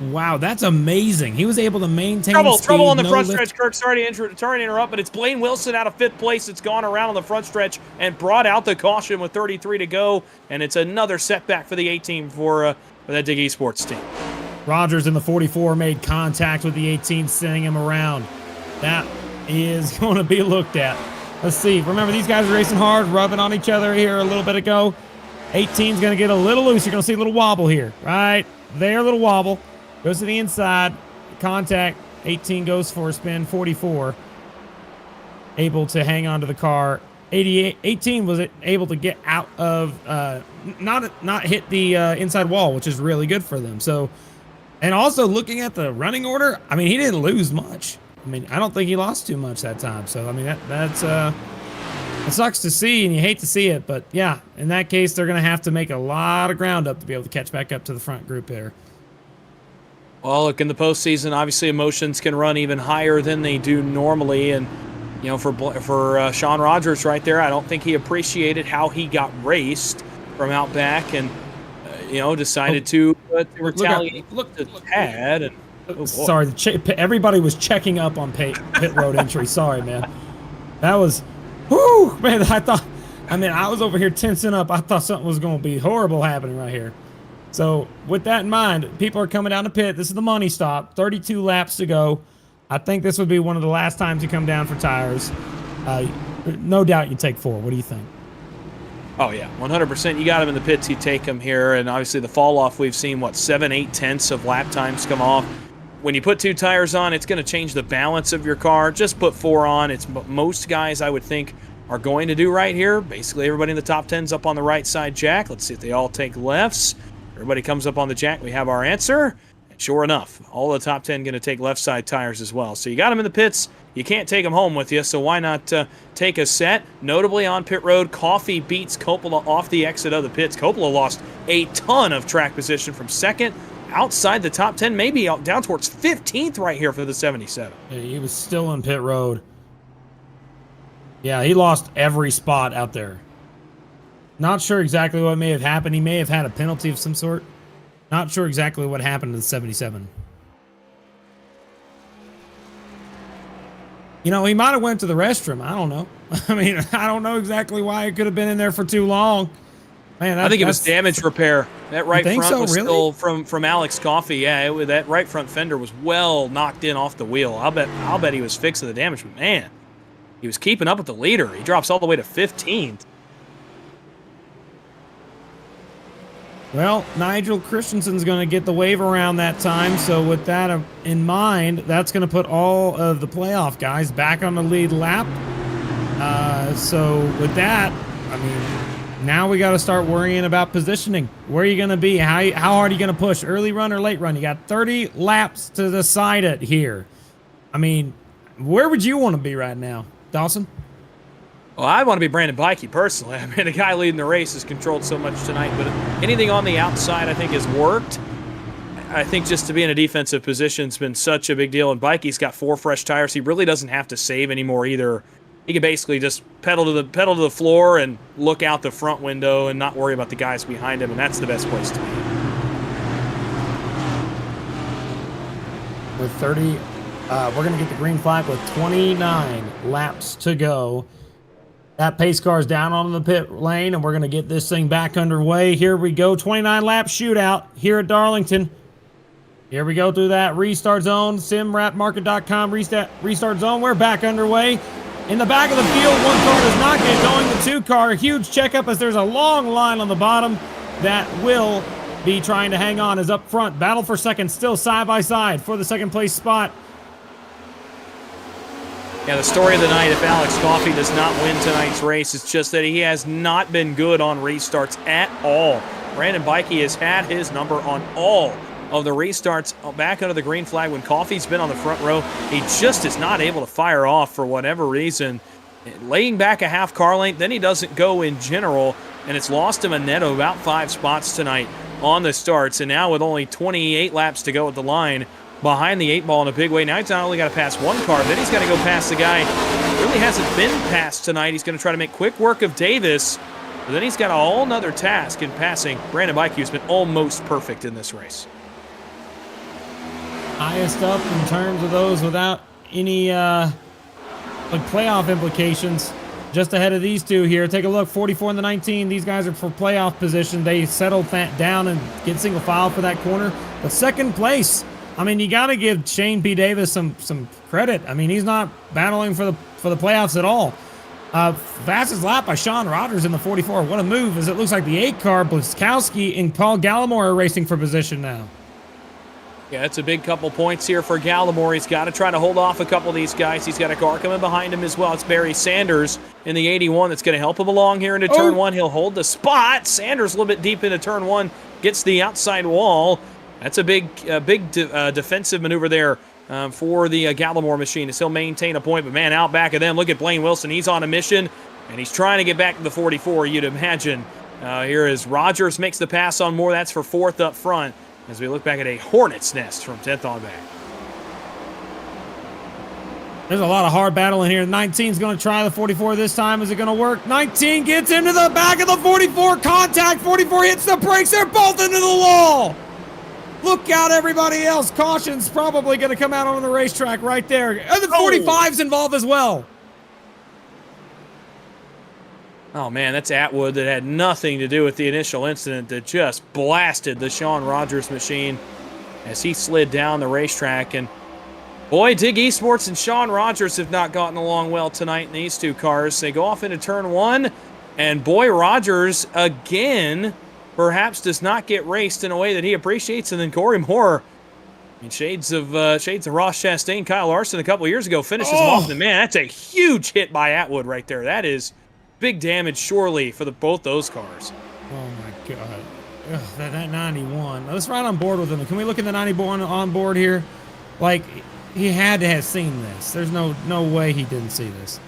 Wow, that's amazing. He was able to maintain Trouble on the no front lift. stretch, Kirk. Sorry to interrupt, but it's Blaine Wilson out of 5th place. It's gone around on the front stretch and brought out the caution with 33 to go, and it's another setback for the 18 for that Dig Esports team. Rogers in the 44 made contact with the 18, sending him around. That is going to be looked at. Let's see. Remember, these guys are racing hard, rubbing on each other here a little bit ago. 18's going to get a little loose. You're going to see a little wobble here. Right there, a little wobble. Goes to the inside. Contact. 18 goes for a spin. 44 able to hang on to the car. 18 was able to get out of, not hit the inside wall, which is really good for them. So, and also looking at the running order, I mean, he didn't lose much. I mean, I don't think he lost too much that time. So, I mean, that's it sucks to see, and you hate to see it. But, yeah, in that case, they're going to have to make a lot of ground up to be able to catch back up to the front group there. Well, look, in the postseason, obviously emotions can run even higher than they do normally. And, you know, for Sean Rogers right there, I don't think he appreciated how he got raced from out back and, you know, decided to retaliate. Looked at Tad. And, oh, sorry, everybody was checking up on pit road entry. Sorry, man. That was, whoo, man, I was over here tensing up. I thought something was going to be horrible happening right here. So with that in mind, people are coming down the pit. This is the money stop. 32 laps to go. I think this would be one of the last times you come down for tires. No doubt you take 4. What do you think? Oh, yeah, 100%. You got him in the pits, you take him here. And obviously the fall off, we've seen, 7, 8 tenths of lap times come off. When you put 2 tires on, it's going to change the balance of your car. Just put 4 on. It's what most guys, I would think, are going to do right here. Basically, everybody in the top 10's up on the right side jack. Let's see if they all take lefts. Everybody comes up on the jack. We have our answer. And sure enough, all the top 10 going to take left side tires as well. So you got them in the pits. You can't take them home with you, so why not take a set? Notably on pit road, Coffey beats Coppola off the exit of the pits. Coppola lost a ton of track position from second, outside the top 10, maybe down towards 15th right here for the 77. Yeah, he was still on pit road. Yeah, he lost every spot out there. Not sure exactly what may have happened. He may have had a penalty of some sort. Not sure exactly what happened to the 77. You know, he might have went to the restroom. I don't know. I mean, I don't know exactly why he could have been in there for too long. Man, I think it was damage repair. That right front was really? still from Alex Coffey. Yeah, that right front fender was well knocked in off the wheel. I'll bet he was fixing the damage, but man, he was keeping up with the leader. He drops all the way to 15th. Well, Nigel Christensen's going to get the wave around that time, so with that in mind, that's going to put all of the playoff guys back on the lead lap. So with that, I mean, now we got to start worrying about positioning. Where are you going to be? How hard are you going to push? Early run or late run? You got 30 laps to decide it here. I mean, where would you want to be right now, Dawson? Well, I want to be Brandon Bikey personally. I mean, the guy leading the race has controlled so much tonight, but anything on the outside I think has worked. I think just to be in a defensive position has been such a big deal, and Bikey's got 4 fresh tires. He really doesn't have to save anymore either. He can basically just pedal to the floor and look out the front window and not worry about the guys behind him, and that's the best place to be. With 30, we're going to get the green flag with 29 laps to go. That pace car is down on the pit lane, and we're going to get this thing back underway. Here we go, 29-lap shootout here at Darlington. Here we go through that restart zone, simwrapmarket.com restart zone. We're back underway. In the back of the field, 1 car does not get going. The 2 car, huge checkup as there's a long line on the bottom that will be trying to hang on as up front. Battle for second, still side by side for the second place spot. Yeah, the story of the night, if Alex Coffey does not win tonight's race, it's just that he has not been good on restarts at all. Brandon Bikey has had his number on all of the restarts back under the green flag when Coffey's been on the front row. He just is not able to fire off for whatever reason. Laying back a half car length, then he doesn't go in general, and it's lost him a net of about 5 spots tonight on the starts. And now with only 28 laps to go at the line, behind the 8 ball in a big way. Now he's not only got to pass 1 car, then he's got to go past the guy really really hasn't been passed tonight. He's going to try to make quick work of Davis, but then he's got a whole nother task in passing Brandon Bike, who's been almost perfect in this race. Highest up in terms of those without any like playoff implications. Just ahead of these two here. Take a look, 44 and the 19. These guys are for playoff position. They settle down and get single file for that corner. But second place, I mean, you got to give Shane P. Davis some credit. I mean, he's not battling for the playoffs at all. Fastest lap by Sean Rogers in the 44. What a move, as it looks like the 8 car, Bliskowski and Paul Gallimore are racing for position now. Yeah, it's a big couple points here for Gallimore. He's got to try to hold off a couple of these guys. He's got a car coming behind him as well. It's Barry Sanders in the 81 that's going to help him along here into turn 1. He'll hold the spot. Sanders a little bit deep into turn 1, gets the outside wall. That's a big defensive maneuver there for the Gallimore machine as he'll maintain a point. But, man, out back of them, look at Blaine Wilson. He's on a mission, and he's trying to get back to the 44, you'd imagine. Here as Rogers makes the pass on Moore. That's for 4th up front, as we look back at a hornet's nest from 10th on back. There's a lot of hard battle in here. 19's going to try the 44 this time. Is it going to work? 19 gets into the back of the 44. Contact. 44 hits the brakes. They're both into the wall. Look out, everybody else. Caution's probably going to come out on the racetrack right there. And the 45's involved as well. Oh, man, that's Atwood that had nothing to do with the initial incident that just blasted the Sean Rogers machine as he slid down the racetrack. And, boy, Dig Esports and Sean Rogers have not gotten along well tonight in these two cars. They go off into turn 1, and, boy, Rogers, again, perhaps does not get raced in a way that he appreciates. And then Corey Moore, I mean, shades of Ross Chastain, Kyle Larson a couple years ago finishes him off. And, man, that's a huge hit by Atwood right there. That is big damage, surely, for both those cars. Oh, my God. Ugh, that 91. Let's ride on board with him. Can we look at the 91 on board here? Like, he had to have seen this. There's no way he didn't see this.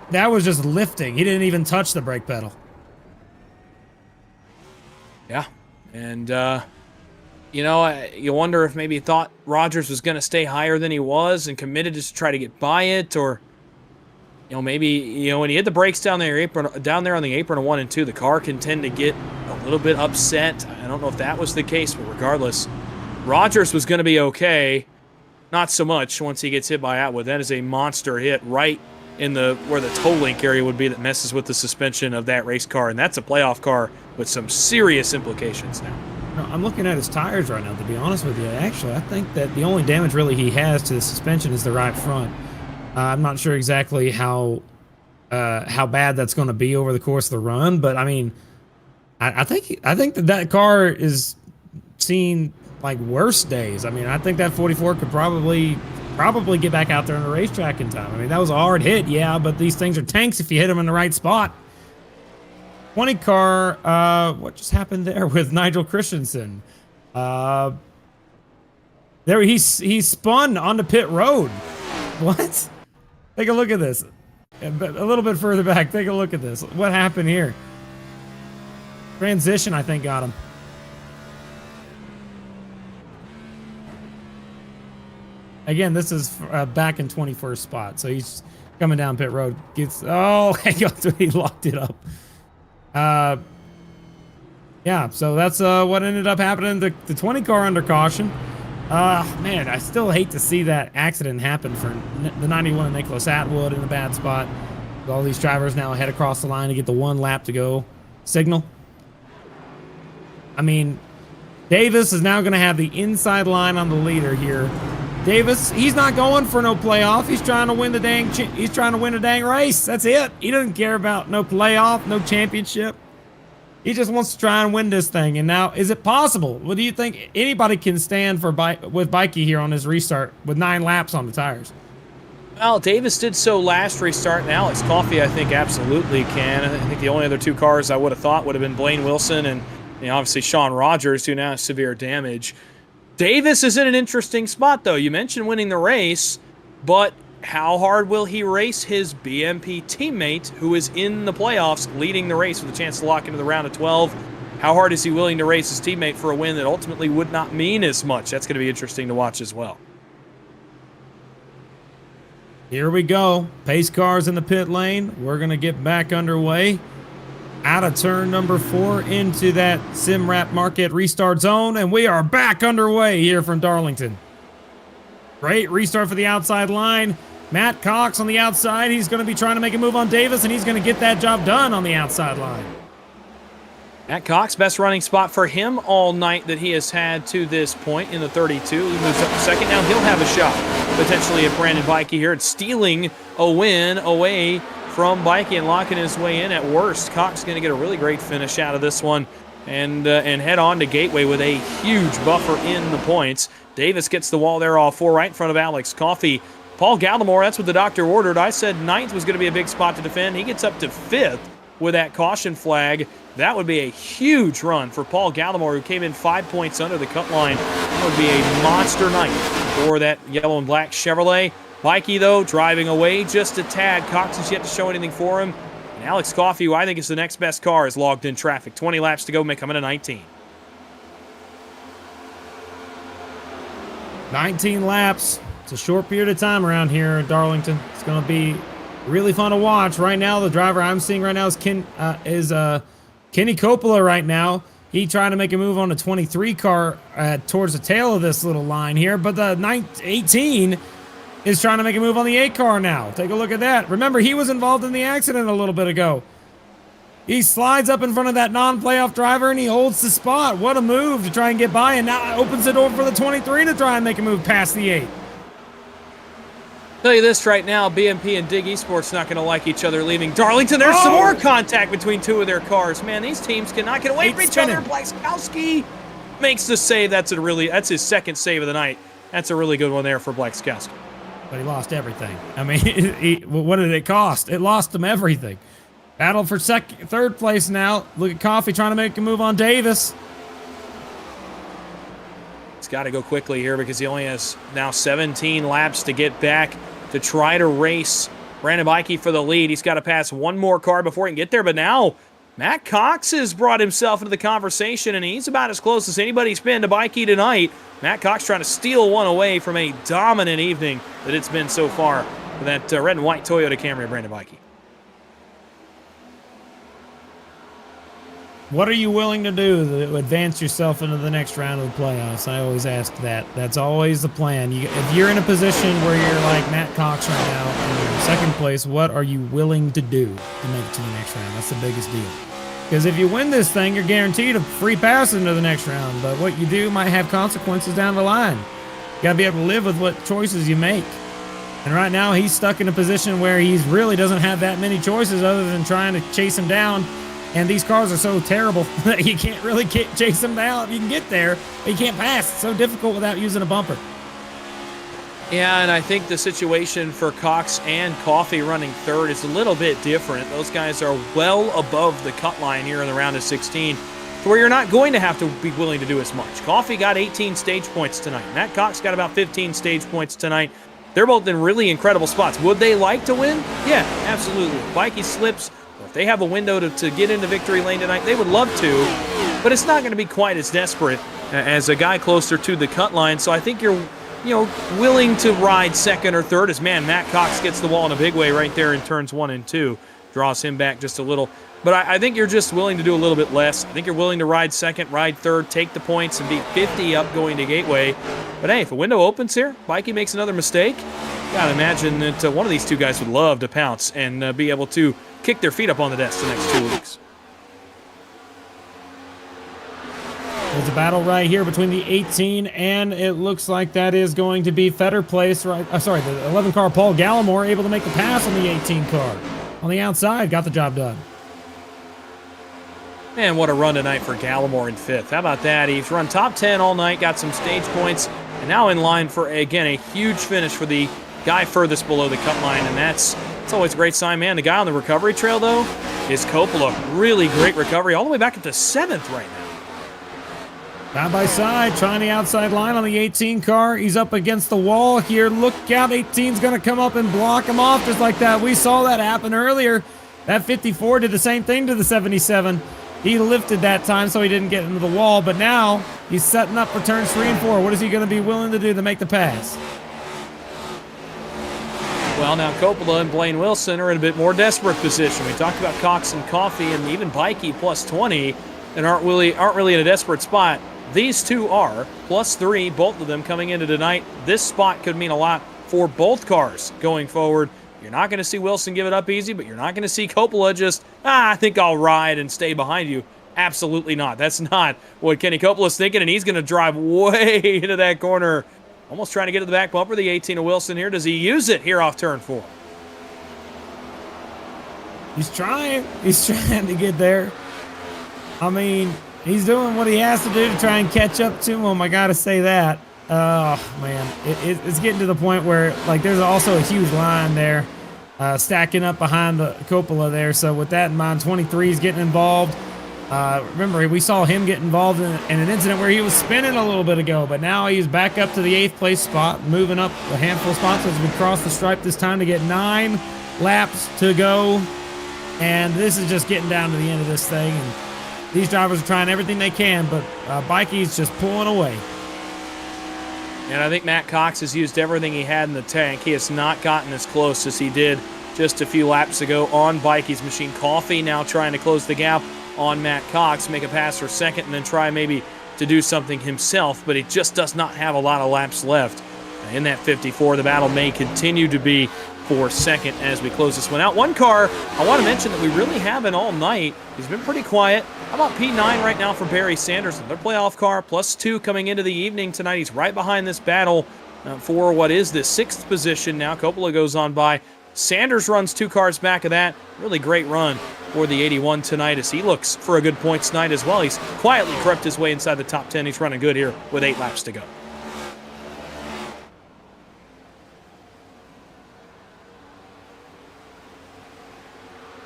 That was just lifting. He didn't even touch the brake pedal. Yeah. And, you know, you wonder if maybe he thought Rogers was going to stay higher than he was and committed just to try to get by it, or, you know, maybe, you know, when he hit the brakes down there on the apron of 1 and 2, the car can tend to get a little bit upset. I don't know if that was the case, but regardless, Rogers was going to be okay. Not so much once he gets hit by Atwood. That is a monster hit right in where the toe link area would be that messes with the suspension of that race car, and that's a playoff car with some serious implications now. No, I'm looking at his tires right now, to be honest with you. Actually, I think that the only damage really he has to the suspension is the right front. I'm not sure exactly how bad that's going to be over the course of the run, but I mean, I think that car is seen like worse days. I mean, I think that 44 could probably get back out there on the racetrack in time. I mean, that was a hard hit, yeah, but these things are tanks if you hit them in the right spot. 20 car, what just happened there with Nigel Christensen? There he spun onto pit road. What? Take a look at this. A little bit further back, take a look at this. What happened here? Transition, I think, got him. Again, this is back in 21st spot, so he's coming down pit road. He locked it up. Yeah, so that's what ended up happening. The 20 car under caution. Man, I still hate to see that accident happen for the 91 and Nicholas Atwood in a bad spot. All these drivers now head across the line to get the 1 lap to go signal. I mean, Davis is now going to have the inside line on the leader here. Davis, he's not going for no playoff. He's trying to win a dang race. That's it. He doesn't care about no playoff, no championship. He just wants to try and win this thing. And now, is it possible? What do you think anybody can stand with Bikey here on his restart with 9 laps on the tires? Well, Davis did so last restart, and Alex Coffey, I think, absolutely can. I think the only other 2 cars I would have thought would have been Blaine Wilson and, you know, obviously Sean Rogers, who now has severe damage. Davis is in an interesting spot, though. You mentioned winning the race, but how hard will he race his BMP teammate who is in the playoffs leading the race with a chance to lock into the round of 12? How hard is he willing to race his teammate for a win that ultimately would not mean as much? That's going to be interesting to watch as well. Here we go. Pace cars in the pit lane. We're going to get back underway. Out of turn number 4 into that Simrap Market restart zone. And we are back underway here from Darlington. Great restart for the outside line. Matt Cox on the outside. He's going to be trying to make a move on Davis, and he's going to get that job done on the outside line. Matt Cox, best running spot for him all night that he has had to this point in the 32. He moves up to second. Now he'll have a shot, potentially, at Brandon Bikey here. It's stealing a win away from Bikey and locking his way in. At worst, Cox is going to get a really great finish out of this one and head on to Gateway with a huge buffer in the points. Davis gets the wall there all 4 right in front of Alex Coffey. Paul Gallimore, that's what the doctor ordered. I said 9th was going to be a big spot to defend. He gets up to 5th with that caution flag. That would be a huge run for Paul Gallimore, who came in 5 points under the cut line. That would be a monster night for that yellow and black Chevrolet. Bikey, though, driving away just a tad. Cox has yet to show anything for him. And Alex Coffey, who I think is the next best car, is logged in traffic. 20 laps to go, may come in at 19. 19 laps. It's a short period of time around here in Darlington. It's going to be really fun to watch. Right now, the driver I'm seeing right now is Kenny Coppola right now. He trying to make a move on the 23 car towards the tail of this little line here, but the 18 is trying to make a move on the 8 car now. Take a look at that. Remember, he was involved in the accident a little bit ago. He slides up in front of that non-playoff driver, and he holds the spot. What a move to try and get by, and now opens the door for the 23 to try and make a move past the 8. Tell you this right now, BMP and Dig Esports not going to like each other leaving Darlington. There's some more contact between 2 of their cars. Man, these teams cannot get away from each other. Blaskowski makes the save. That's his 2nd save of the night. That's a really good one there for Blaskowski. But he lost everything. I mean, what did it cost? It lost him everything. Battle for 3rd place now. Look at Coffey trying to make a move on Davis. He's got to go quickly here because he only has now 17 laps to get back to try to race Brandon Bikey for the lead. He's got to pass one more car before he can get there, but now Matt Cox has brought himself into the conversation, and he's about as close as anybody's been to Bikey tonight. Matt Cox trying to steal one away from a dominant evening that it's been so far for that red and white Toyota Camry of Brandon Bikey. What are you willing to do to advance yourself into the next round of the playoffs? I always ask that. That's always the plan. If you're in a position where you're like Matt Cox right now and you're in 2nd place, what are you willing to do to make it to the next round? That's the biggest deal. Because if you win this thing, you're guaranteed a free pass into the next round. But what you do might have consequences down the line. You got to be able to live with what choices you make. And right now, he's stuck in a position where he really doesn't have that many choices other than trying to chase him down. And these cars are so terrible that you can't really chase them down. You can get there, but you can't pass. It's so difficult without using a bumper. Yeah, and I think the situation for Cox and Coffey running 3rd is a little bit different. Those guys are well above the cut line here in the round of 16, to where you're not going to have to be willing to do as much. Coffey got 18 stage points tonight. Matt Cox got about 15 stage points tonight. They're both in really incredible spots. Would they like to win? Yeah, absolutely. If Bikey slips, if they have a window to get into victory lane tonight, they would love to, but it's not going to be quite as desperate as a guy closer to the cut line. So I think you're, willing to ride 2nd or 3rd as, man, Matt Cox gets the wall in a big way right there in turns 1 and 2, draws him back just a little. But I think you're just willing to do a little bit less. I think you're willing to ride 2nd, ride 3rd, take the points, and be 50 up going to Gateway. But hey, if a window opens here, Bikey makes another mistake, you gotta imagine that one of these 2 guys would love to pounce and be able to kick their feet up on the desk the next 2 weeks. There's a battle right here between the 18, and it looks like that is going to be Fetter Place. Right, the 11 car Paul Gallimore able to make the pass on the 18 car. On the outside, got the job done. Man, what a run tonight for Gallimore in 5th. How about that? He's run top 10 all night, got some stage points, and now in line for, again, a huge finish for the guy furthest below the cut line, and that's always a great sign, man. The guy on the recovery trail, though, is Coppola. Really great recovery, all the way back up to 7th right now. Side by side, trying the outside line on the 18 car. He's up against the wall here. Look out, 18's going to come up and block him off just like that. We saw that happen earlier. That 54 did the same thing to the 77. He lifted that time so he didn't get into the wall, but now he's setting up for turns 3 and 4. What is he going to be willing to do to make the pass? Well, now Coppola and Blaine Wilson are in a bit more desperate position. We talked about Cox and Coffee and even Bikey plus 20 and aren't really in a desperate spot. These two are plus 3, both of them coming into tonight. This spot could mean a lot for both cars going forward. You're not going to see Wilson give it up easy, but you're not going to see Coppola just, I think I'll ride and stay behind you. Absolutely not. That's not what Kenny Coppola's thinking, and he's going to drive way into that corner. Almost trying to get to the back bumper, the 18 of Wilson here. Does he use it here off turn 4? He's trying. He's trying to get there. I mean, he's doing what he has to do to try and catch up to him. I got to say that. Oh, man. It's getting to the point where, like, there's also a huge line there stacking up behind the Coppola there. So with that in mind, 23 is getting involved. Remember, we saw him get involved in an incident where he was spinning a little bit ago, but now he's back up to the 8th place spot, moving up a handful of spots as we cross the stripe this time to get 9 laps to go. And this is just getting down to the end of this thing. And these drivers are trying everything they can, but Bikey's just pulling away. And I think Matt Cox has used everything he had in the tank. He has not gotten as close as he did just a few laps ago on Bikey's machine. Coffee now trying to close the gap on Matt Cox, make a pass for second, and then try maybe to do something himself, but he just does not have a lot of laps left. In that 54, the battle may continue to be for second as we close this one out. One car I want to mention that we really haven't all night. He's been pretty quiet. How about P9 right now for Barry Sanderson? Their playoff car, plus 2 coming into the evening tonight. He's right behind this battle for what is the 6th position now. Coppola goes on by. Sanders runs 2 cars back of that. Really great run for the 81 tonight as he looks for a good points tonight as well. He's quietly crept his way inside the top 10. He's running good here with 8 laps to go.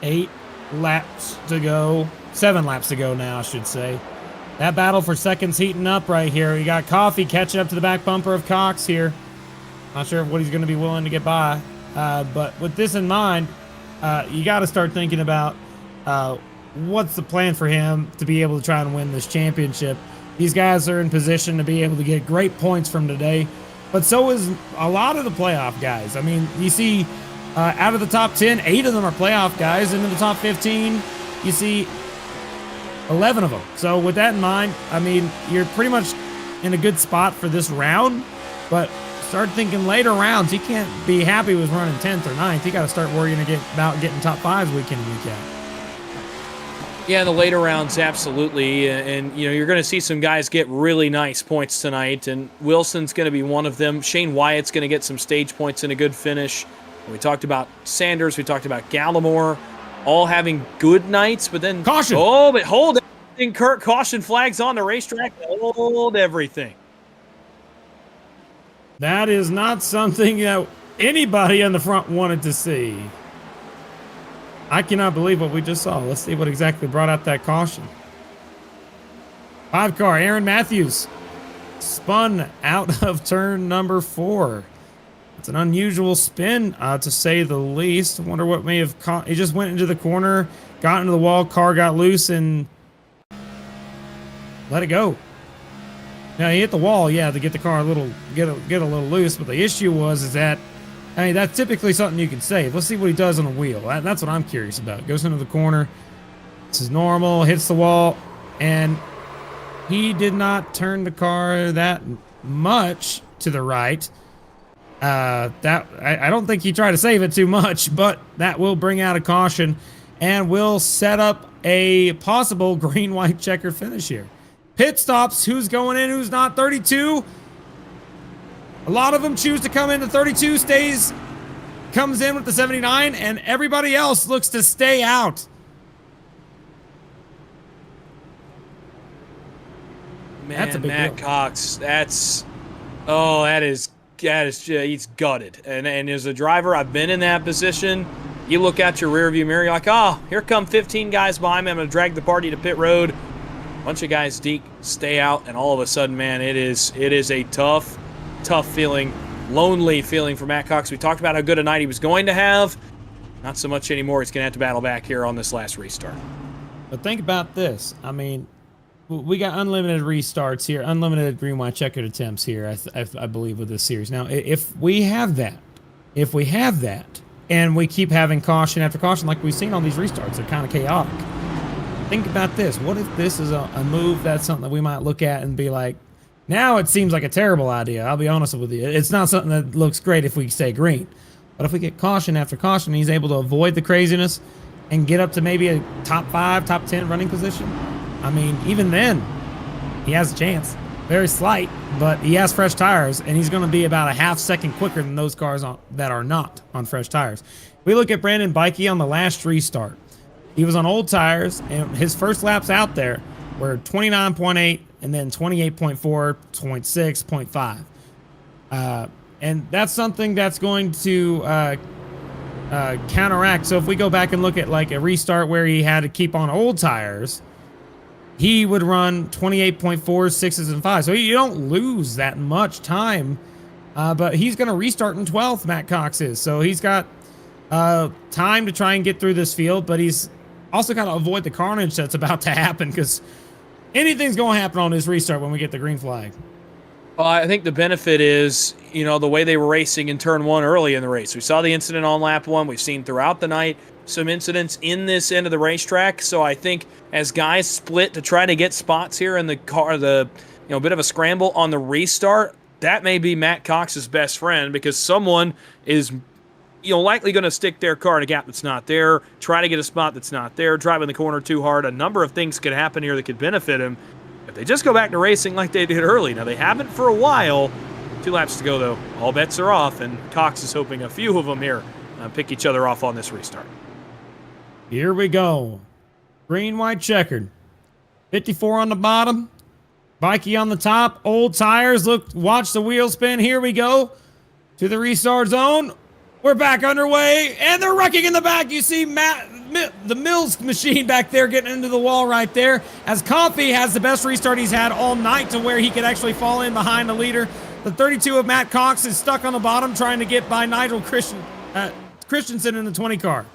Eight laps to go. 7 laps to go now, I should say. That battle for second's heating up right here. We got Coffee catching up to the back bumper of Cox here. Not sure what he's going to be willing to get by. But with this in mind, you got to start thinking about what's the plan for him to be able to try and win this championship. These guys are in position to be able to get great points from today, but so is a lot of the playoff guys. I mean, you see out of the top 10, 8 of them are playoff guys. Into the top 15, you see 11 of them. So with that in mind, I mean, you're pretty much in a good spot for this round, but start thinking later rounds. He can't be happy with running 10th or 9th. He got to start worrying about getting top 5s week in and week out. Yeah, in the later rounds, absolutely. And you know, you're going to see some guys get really nice points tonight, and Wilson's going to be one of them. Shane Wyatt's going to get some stage points and a good finish. We talked about Sanders. We talked about Gallimore, all having good nights, but then... Caution! Oh, but hold everything, Kurt. Caution flags on the racetrack. Hold everything. That is not something that anybody on the front wanted to see. I cannot believe what we just saw. Let's see what exactly brought out that caution. 5 car, Aaron Matthews, spun out of turn number 4. It's an unusual spin, to say the least. I wonder what may have caught. He just went into the corner, got into the wall, car got loose, and let it go. Now he hit the wall, yeah, to get the car get a little loose. But the issue is that, I mean, that's typically something you can save. Let's see what he does on a wheel. That's what I'm curious about. Goes into the corner. This is normal. Hits the wall, and he did not turn the car that much to the right. I don't think he tried to save it too much, but that will bring out a caution and will set up a possible green-white checker finish here. Pit stops, who's going in, who's not. 32. A lot of them choose to come into 32, comes in with the 79, and everybody else looks to stay out. Man, that's a big Matt deal. Cox, he's gutted. And as a driver, I've been in that position. You look out your rearview mirror, you're like, oh, here come 15 guys behind me. I'm going to drag the party to pit road. Bunch of guys stay out, and all of a sudden, man, it is a tough feeling, lonely feeling for Matt Cox. We talked about how good a night he was going to have. Not so much anymore. He's going to have to battle back here on this last restart. But think about this. I mean, we got unlimited restarts here, unlimited green-white checkered attempts here, I believe, with this series. Now, if we have that, if we have that and we keep having caution after caution like we've seen on these restarts, they're kind of chaotic. Think about this. What if this is a move that's something that we might look at and be like, now it seems like a terrible idea. I'll be honest with you. It's not something that looks great if we stay green. But if we get caution after caution, he's able to avoid the craziness and get up to maybe a top 5, top 10 running position. I mean, even then, he has a chance. Very slight, but he has fresh tires, and he's going to be about a half second quicker than those cars that are not on fresh tires. We look at Brandon Bikey on the last restart. He was on old tires, and his first laps out there were 29.8, and then 28.4, 0.6, 0.5. And that's something that's going to counteract. So if we go back and look at like a restart where he had to keep on old tires, he would run 28.4, 6s, and 5s. So you don't lose that much time, but he's going to restart in 12th, Matt Cox is. So he's got time to try and get through this field, but he's also got to avoid the carnage that's about to happen because anything's going to happen on this restart when we get the green flag. Well, I think the benefit is, the way they were racing in turn 1 early in the race. We saw the incident on lap 1. We've seen throughout the night some incidents in this end of the racetrack. So I think as guys split to try to get spots here in the car, bit of a scramble on the restart, that may be Matt Cox's best friend because someone is likely going to stick their car in a gap that's not there, try to get a spot that's not there, drive in the corner too hard. A number of things could happen here that could benefit him if they just go back to racing like they did early. Now, they haven't for a while. 2 laps to go, though. All bets are off, and Cox is hoping a few of them here pick each other off on this restart. Here we go. Green, white, checkered. 54 on the bottom. Bikey on the top. Old tires. Look, watch the wheel spin. Here we go to the restart zone. We're back underway, and they're wrecking in the back. You see the Mills machine back there getting into the wall right there, as Coffey has the best restart he's had all night to where he could actually fall in behind the leader. The 32 of Matt Cox is stuck on the bottom trying to get by Nigel Christensen in the 20 car.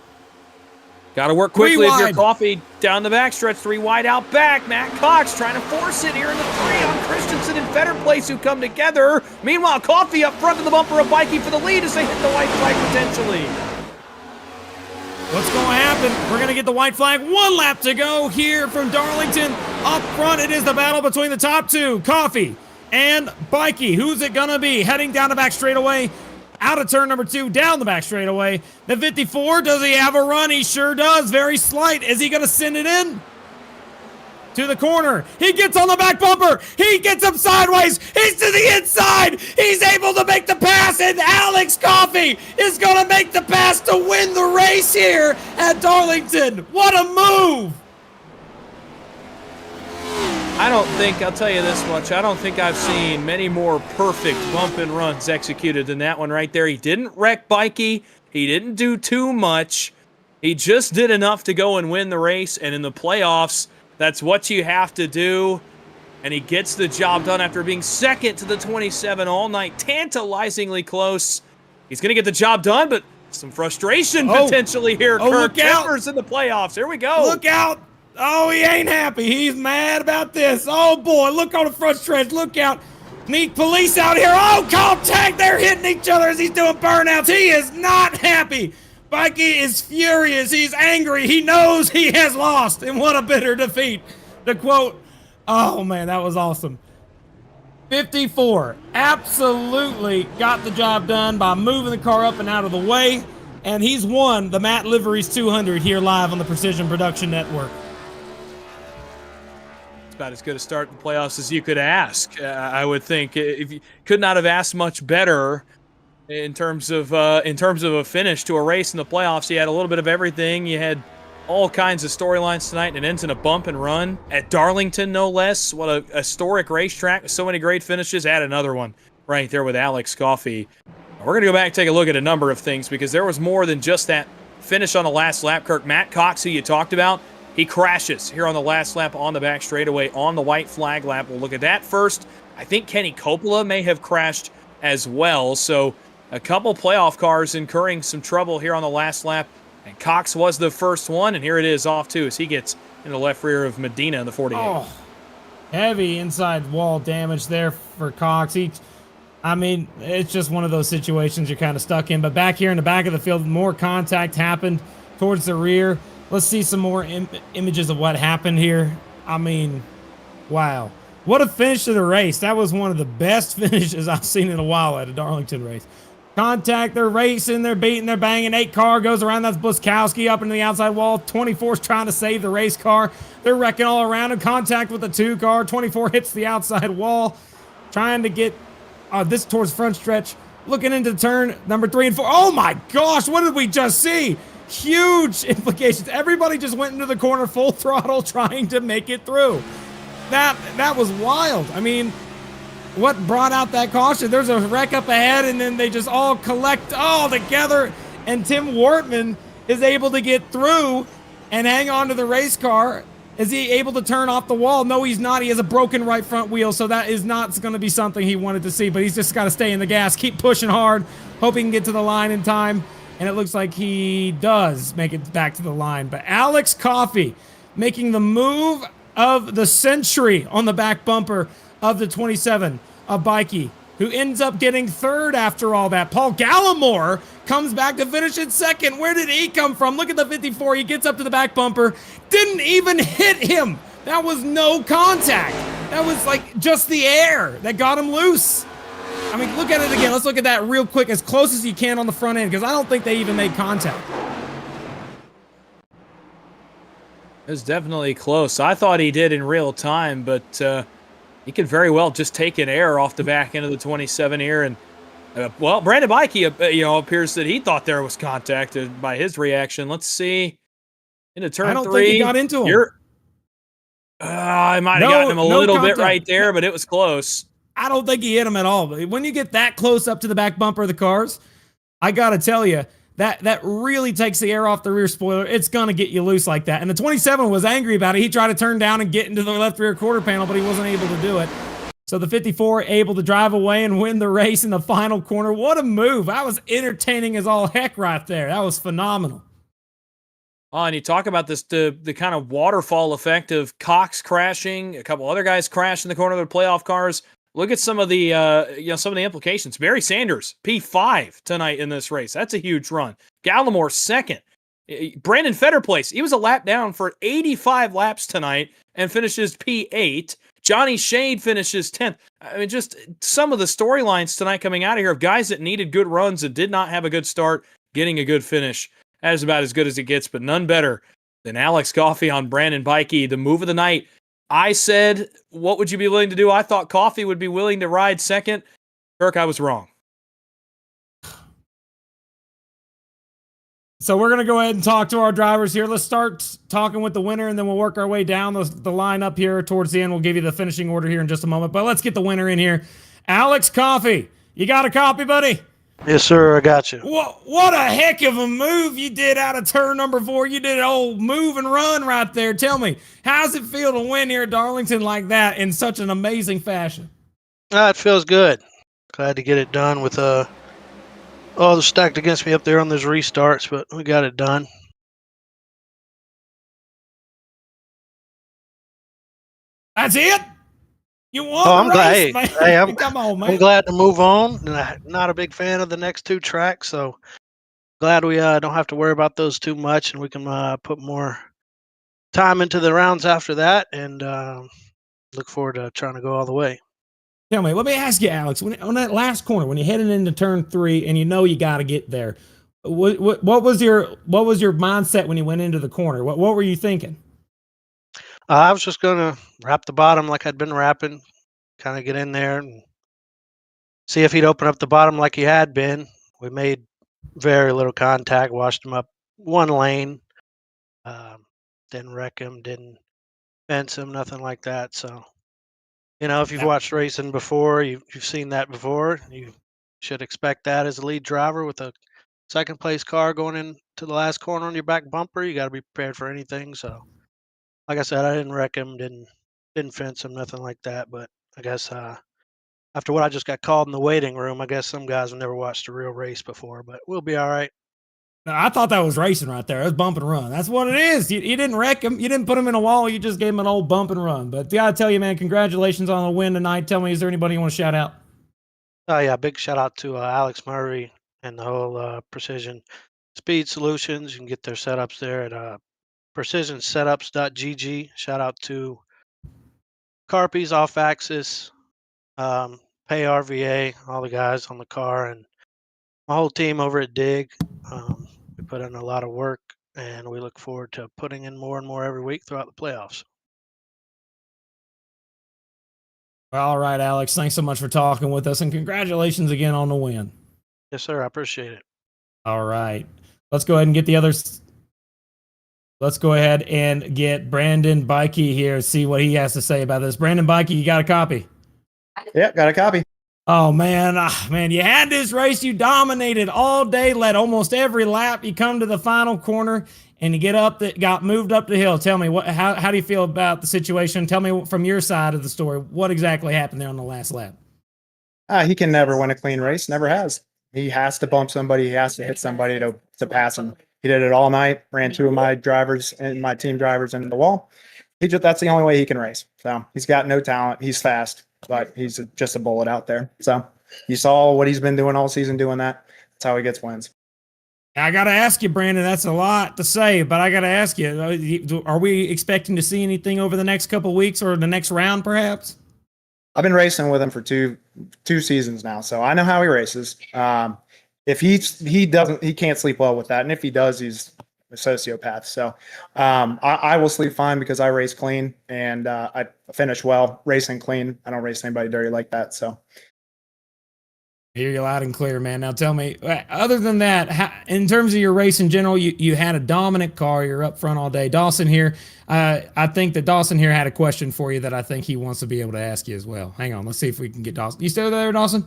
Got to work quickly if you're Coffey down the backstretch. 3 wide out back. Matt Cox trying to force it here in the 3 on Christensen and Better Place who come together. Meanwhile, Coffey up front of the bumper of Bikey for the lead as they hit the white flag potentially. What's going to happen? We're going to get the white flag. 1 lap to go here from Darlington. Up front, it is the battle between the top 2, Coffey and Bikey. Who's it going to be? Heading down the back straightaway. Out of turn number 2, down the back straightaway. The 54, does he have a run? He sure does. Very slight. Is he going to send it in? To the corner. He gets on the back bumper. He gets him sideways. He's to the inside. He's able to make the pass, and Alex Coffey is going to make the pass to win the race here at Darlington. What a move! I'll tell you this much, I don't think I've seen many more perfect bump and runs executed than that one right there. He didn't wreck Bikey. He didn't do too much. He just did enough to go and win the race, and in the playoffs, that's what you have to do. And he gets the job done after being second to the 27 all night, tantalizingly close. He's going to get the job done, but some frustration potentially here. Kirk Kempers in the playoffs. Here we go. Look out. Oh, he ain't happy. He's mad about this. Oh, boy. Look on the front stretch. Look out. Need police out here. Oh, call tag. They're hitting each other as he's doing burnouts. He is not happy. Bikey is furious. He's angry. He knows he has lost. And what a bitter defeat. To quote, oh, man, that was awesome. 54 absolutely got the job done by moving the car up and out of the way. And he's won the Matt Liveries 200 here live on the Precision Production Network. About as good a start to the playoffs as you could ask, I would think. If you could not have asked much better in terms of a finish to a race in the playoffs. You had a little bit of everything. You had all kinds of storylines tonight, and it ends in a bump and run at Darlington, no less. What a historic racetrack with so many great finishes. Add another one right there with Alex Coffey. We're going to go back and take a look at a number of things because there was more than just that finish on the last lap. Kirk, Matt Cox, who you talked about, he crashes here on the last lap on the back straightaway on the white flag lap. We'll look at that first. I think Kenny Coppola may have crashed as well. So a couple playoff cars incurring some trouble here on the last lap. And Cox was the first one, and here it is off too as he gets in the left rear of Medina in the 48. Oh, heavy inside wall damage there for Cox. I mean, it's just one of those situations you're kind of stuck in. But back here in the back of the field, more contact happened towards the rear. Let's see some more images of what happened here. I mean, wow. What a finish to the race. That was one of the best finishes I've seen in a while at a Darlington race. Contact, they're racing, they're beating, they're banging. 8 car goes around. That's Buskowski up into the outside wall. 24's trying to save the race car. They're wrecking all around in contact with the 2 car. 24 hits the outside wall, trying to get this towards front stretch. Looking into turn number 3 and 4. Oh my gosh, what did we just see? Huge implications. Everybody just went into the corner full throttle trying to make it through. That was wild. I mean, what brought out that caution? There's a wreck up ahead, and then they just all collect all together, and Tim Wortman is able to get through and hang on to the race car. Is he able to turn off the wall? No, he's not. He has a broken right front wheel, so that is not going to be something he wanted to see, but he's just got to stay in the gas, keep pushing hard, hope he can get to the line in time, and it looks like he does make it back to the line. But Alex Coffey making the move of the century on the back bumper of the 27 of Bikey, who ends up getting 3rd after all that. Paul Gallimore comes back to finish in 2nd. Where did he come from? Look at the 54. He gets up to the back bumper. Didn't even hit him. That was no contact. That was like just the air that got him loose. I mean, look at it again. Let's look at that real quick, as close as you can on the front end, because I don't think they even made contact. It was definitely close. I thought he did in real time, but he could very well just take an air off the back end of the 27 here. And, well, Brandon Bikey, appears that he thought there was contact by his reaction. Let's see. Into turn 3. I don't think he got into him. I might have gotten him a little bit right there, but it was close. I don't think he hit him at all. But when you get that close up to the back bumper of the cars, I got to tell you, that really takes the air off the rear spoiler. It's going to get you loose like that. And the 27 was angry about it. He tried to turn down and get into the left rear quarter panel, but he wasn't able to do it. So the 54 able to drive away and win the race in the final corner. What a move. That was entertaining as all heck right there. That was phenomenal. Oh, and you talk about this, the kind of waterfall effect of Cox crashing, a couple other guys crashed in the corner of the playoff cars. Look at some of the some of the implications. Barry Sanders, P5 tonight in this race. That's a huge run. Gallimore 2nd. Brandon Fetter place. He was a lap down for 85 laps tonight and finishes P8. Johnny Shade finishes 10th. I mean, just some of the storylines tonight coming out of here of guys that needed good runs and did not have a good start, getting a good finish. That is about as good as it gets, but none better than Alex Coffey on Brandon Bikey, the move of the night. I said, what would you be willing to do? I thought Coffey would be willing to ride 2nd. Kirk, I was wrong. So we're going to go ahead and talk to our drivers here. Let's start talking with the winner, and then we'll work our way down the line up here towards the end. We'll give you the finishing order here in just a moment, but let's get the winner in here. Alex Coffey, you got a copy, buddy? Yes, sir. I got you. What a heck of a move you did out of turn number 4. You did an old move and run right there. Tell me, how's it feel to win here at Darlington like that in such an amazing fashion? It feels good. Glad to get it done with all the stacked against me up there on those restarts, but we got it done. That's it? You won I'm the race, glad. man. Come on, man. I'm glad to move on. Not a big fan of the next 2 tracks, so glad we don't have to worry about those too much, and we can put more time into the rounds after that, and look forward to trying to go all the way. Tell me, let me ask you, Alex, on that last corner, when you're heading into turn 3 and you know you got to get there, what was your mindset when you went into the corner? What were you thinking? I was just going to wrap the bottom like I'd been wrapping, kind of get in there and see if he'd open up the bottom like he had been. We made very little contact, washed him up 1 lane, didn't wreck him, didn't fence him, nothing like that. So, if you've watched racing before, you've seen that before. You should expect that as a lead driver with a 2nd place car going into the last corner on your back bumper. You got to be prepared for anything. So, like I said, I didn't wreck him, didn't fence him, nothing like that. But I guess after what I just got called in the waiting room, I guess some guys have never watched a real race before, but we'll be all right. No, I thought that was racing right there. It was bump and run. That's what it is. You didn't wreck him. You didn't put him in a wall. You just gave him an old bump and run. But I got to tell you, man, congratulations on the win tonight. Tell me, is there anybody you want to shout out? Oh yeah, big shout out to Alex Murray and the whole Precision Speed Solutions. You can get their setups there at precisionsetups.gg. Shout out to Carpies Off Axis, Pay RVA, all the guys on the car, and my whole team over at Dig. We put in a lot of work, and we look forward to putting in more and more every week throughout the playoffs. All right, Alex. Thanks so much for talking with us, and congratulations again on the win. Yes, sir. I appreciate it. All right. Let's go ahead and get the others. Let's go ahead and get Brandon Bikey here, see what he has to say about this. Brandon Bikey, you got a copy? Yeah, got a copy. Oh, man. Man, you had this race. You dominated all day, led almost every lap. You come to the final corner, and you get up, that got moved up the hill. Tell me, how do you feel about the situation? Tell me from your side of the story, what exactly happened there on the last lap? He can never win a clean race. Never has. He has to bump somebody. He has to hit somebody to pass him. He did it all night. Ran two of my drivers and my team drivers into the wall. That's the only way he can race. So he's got no talent. He's fast, but he's just a bullet out there. So you saw what he's been doing all season, doing that. That's how he gets wins. I got to ask you, Brandon, that's a lot to say, but I got to ask you, are we expecting to see anything over the next couple of weeks or the next round, perhaps? I've been racing with him for two seasons now, so I know how he races. If he doesn't, he can't sleep well with that, and if he does, he's a sociopath. So I will sleep fine because I race clean and I finish well racing clean. I don't race anybody dirty like that. So I hear you loud and clear, man. Now tell me, other than that, in terms of your race in general, you had a dominant car. You're up front all day. Dawson here, I think that Dawson here had a question for you that I think he wants to be able to ask you as well. Hang on, let's see if we can get Dawson. You still there, Dawson?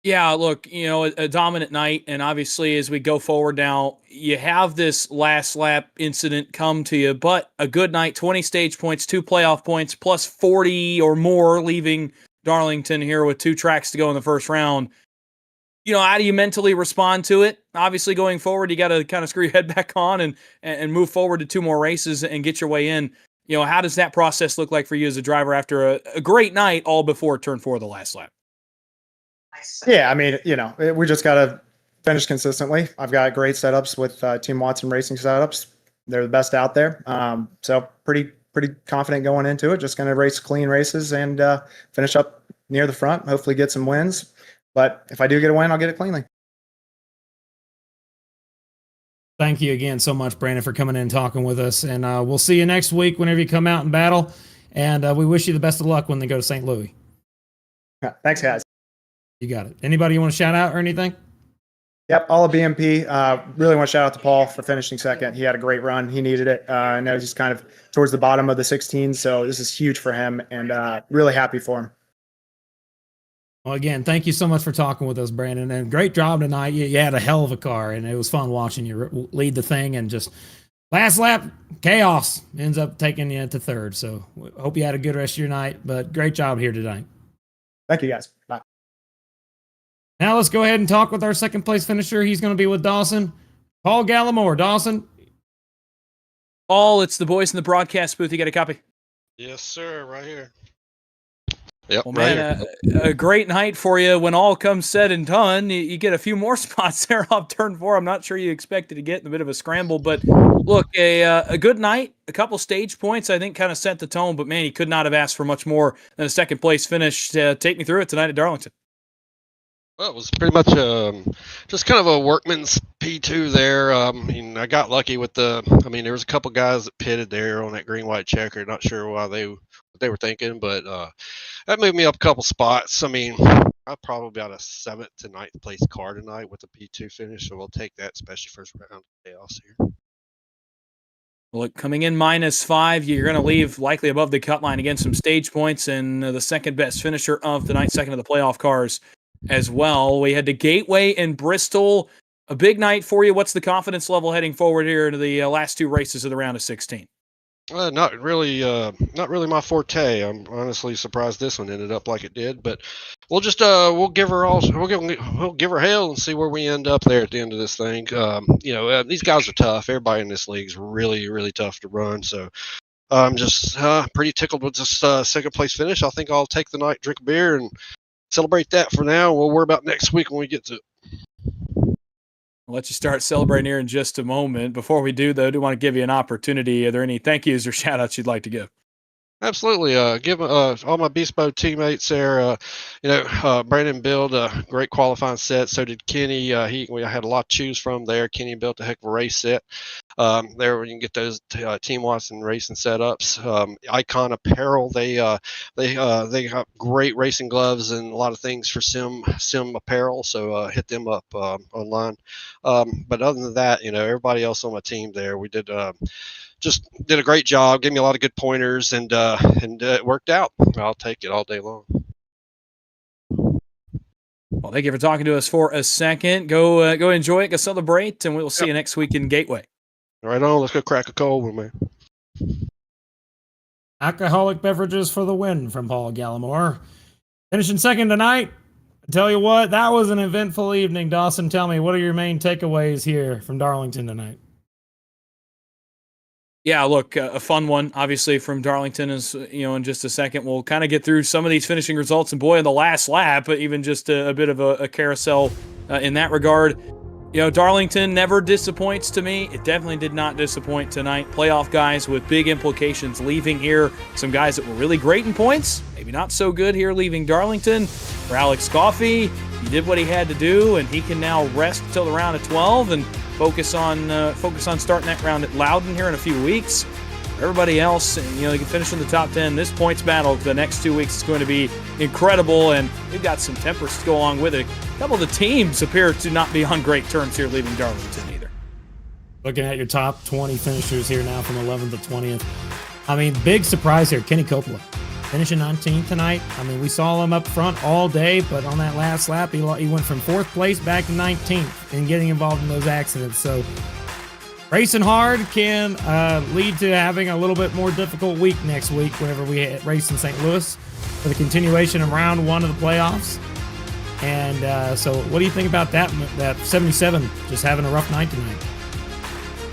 Yeah, look, a dominant night, and obviously as we go forward now, you have this last lap incident come to you, but a good night, 20 stage points, 2 playoff points, plus 40 or more leaving Darlington here with 2 tracks to go in the first round. How do you mentally respond to it? Obviously going forward, you got to kind of screw your head back on and move forward to 2 more races and get your way in. How does that process look like for you as a driver after a great night all before turn 4 of the last lap? Yeah, I mean, we just got to finish consistently. I've got great setups with Team Watson Racing setups. They're the best out there. So pretty confident going into it. Just going to race clean races and finish up near the front. Hopefully get some wins. But if I do get a win, I'll get it cleanly. Thank you again so much, Brandon, for coming in and talking with us. And we'll see you next week whenever you come out and battle. And we wish you the best of luck when they go to St. Louis. Thanks, guys. You got it. Anybody you want to shout out or anything? Yep, all of BMP. Really want to shout out to Paul for finishing second. He had a great run. He needed it. I know he's kind of towards the bottom of the 16, so this is huge for him, and really happy for him. Well, again, thank you so much for talking with us, Brandon, and great job tonight. You had a hell of a car, and it was fun watching you lead the thing, and just last lap, chaos ends up taking you to third. So hope you had a good rest of your night, but great job here tonight. Thank you, guys. Bye. Now let's go ahead and talk with our second place finisher. He's going to be with Dawson. Paul Gallimore. Dawson. Paul, it's the boys in the broadcast booth. You got a copy? Yes, sir. Right here. Yep. Well, right man, a great night for you. When all comes said and done, you get a few more spots there off turn 4. I'm not sure you expected to get in a bit of a scramble, but look, a good night, a couple stage points, I think kind of set the tone, but man, you could not have asked for much more than a second place finish. Take me through it tonight at Darlington. Well, it was pretty much just kind of a workman's P2 there. I got lucky with there was a couple guys that pitted there on that green-white checker. Not sure what they were thinking, but that moved me up a couple spots. I'm probably about a 7th to 9th place car tonight with a P2 finish, so we'll take that, especially first round of chaos here. Look, coming in -5, you're going to leave likely above the cut line against some stage points and the second best finisher of the night, second of the playoff cars as well. We had the Gateway in Bristol, a big night for you. What's the confidence level heading forward here into the last 2 races of the round of 16? Not really my forte. I'm honestly surprised this one ended up like it did, but we'll just we'll give her hell and see where we end up there at the end of this thing. These guys are tough. Everybody in this league is really, really tough to run. So I'm just pretty tickled with this second place finish. I think I'll take the night, drink a beer, and celebrate that for now. We'll worry about next week when we get to it. I'll let you start celebrating here in just a moment. Before we do, though, I do want to give you an opportunity. Are there any thank yous or shout outs you'd like to give? Absolutely. Give all my Beast Mode teammates there. Brandon built a great qualifying set. So did Kenny. We had a lot to choose from there. Kenny built a heck of a race set. There you can get those Team Watson racing setups. Icon Apparel. They got great racing gloves and a lot of things for sim apparel. So hit them up online. But other than that, everybody else on my team there, we just did a great job, gave me a lot of good pointers, and it worked out. I'll take it all day long. Well, thank you for talking to us for a second. Go enjoy it, go celebrate, and we'll see you next week in Gateway. Right on. Let's go crack a cold one, man. Alcoholic beverages for the win from Paul Gallimore. Finishing second tonight. I tell you what, that was an eventful evening. Dawson, tell me, what are your main takeaways here from Darlington tonight? Yeah, look, a fun one, obviously, from Darlington is, in just a second. We'll kind of get through some of these finishing results. And boy, in the last lap, even just a bit of a carousel in that regard. Darlington never disappoints to me. It definitely did not disappoint tonight. Playoff guys with big implications leaving here. Some guys that were really great in points, maybe not so good here leaving Darlington. For Alex Coffey, he did what he had to do, and he can now rest until the round of 12 and focus on starting that round at Loudon here in a few weeks. For everybody else, they can finish in the top 10. This points battle the next 2 weeks is going to be incredible, and we've got some tempers to go along with it. A couple of the teams appear to not be on great terms here leaving Darlington either. Looking at your top 20 finishers here now from 11th to 20th. I mean, big surprise here, Kenny Coppola. Finishing 19th tonight. I mean, we saw him up front all day, but on that last lap, he went from 4th place back to 19th and getting involved in those accidents. So racing hard can lead to having a little bit more difficult week next week whenever we race in St. Louis for the continuation of round 1 of the playoffs. And so what do you think about that 77 just having a rough night tonight?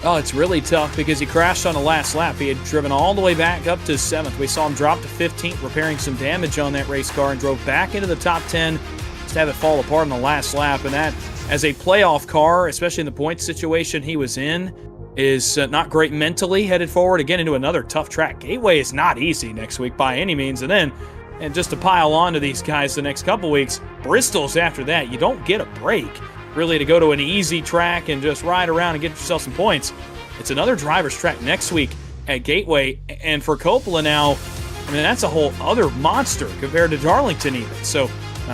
Oh, it's really tough because he crashed on the last lap. He had driven all the way back up to 7th. We saw him drop to 15th, repairing some damage on that race car, and drove back into the top 10 just to have it fall apart on the last lap. And that, as a playoff car, especially in the points situation he was in, is not great mentally headed forward again into another tough track. Gateway is not easy next week by any means. And just to pile on to these guys the next couple weeks, Bristol's after that. You don't get a break really to go to an easy track and just ride around and get yourself some points. It's another driver's track next week at Gateway. And for Coppola now, that's a whole other monster compared to Darlington even. So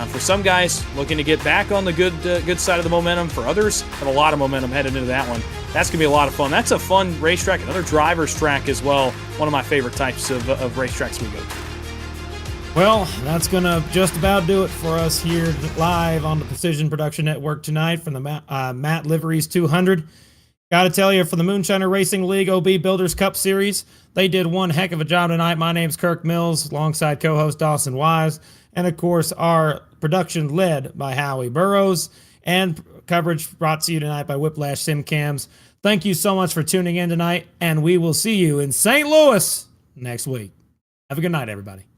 for some guys looking to get back on the good side of the momentum, for others have a lot of momentum headed into that one. That's going to be a lot of fun. That's a fun racetrack, another driver's track as well. One of my favorite types of racetracks we go to. Well, that's going to just about do it for us here live on the Precision Production Network tonight from the Matt Liveries 200. Got to tell you, for the Moonshiner Racing League OB Builders Cup Series, they did one heck of a job tonight. My name's Kirk Mills, alongside co-host Dawson Wise, and of course, our production led by Howie Burrows, and coverage brought to you tonight by Whiplash Simcams. Thank you so much for tuning in tonight, and we will see you in St. Louis next week. Have a good night, everybody.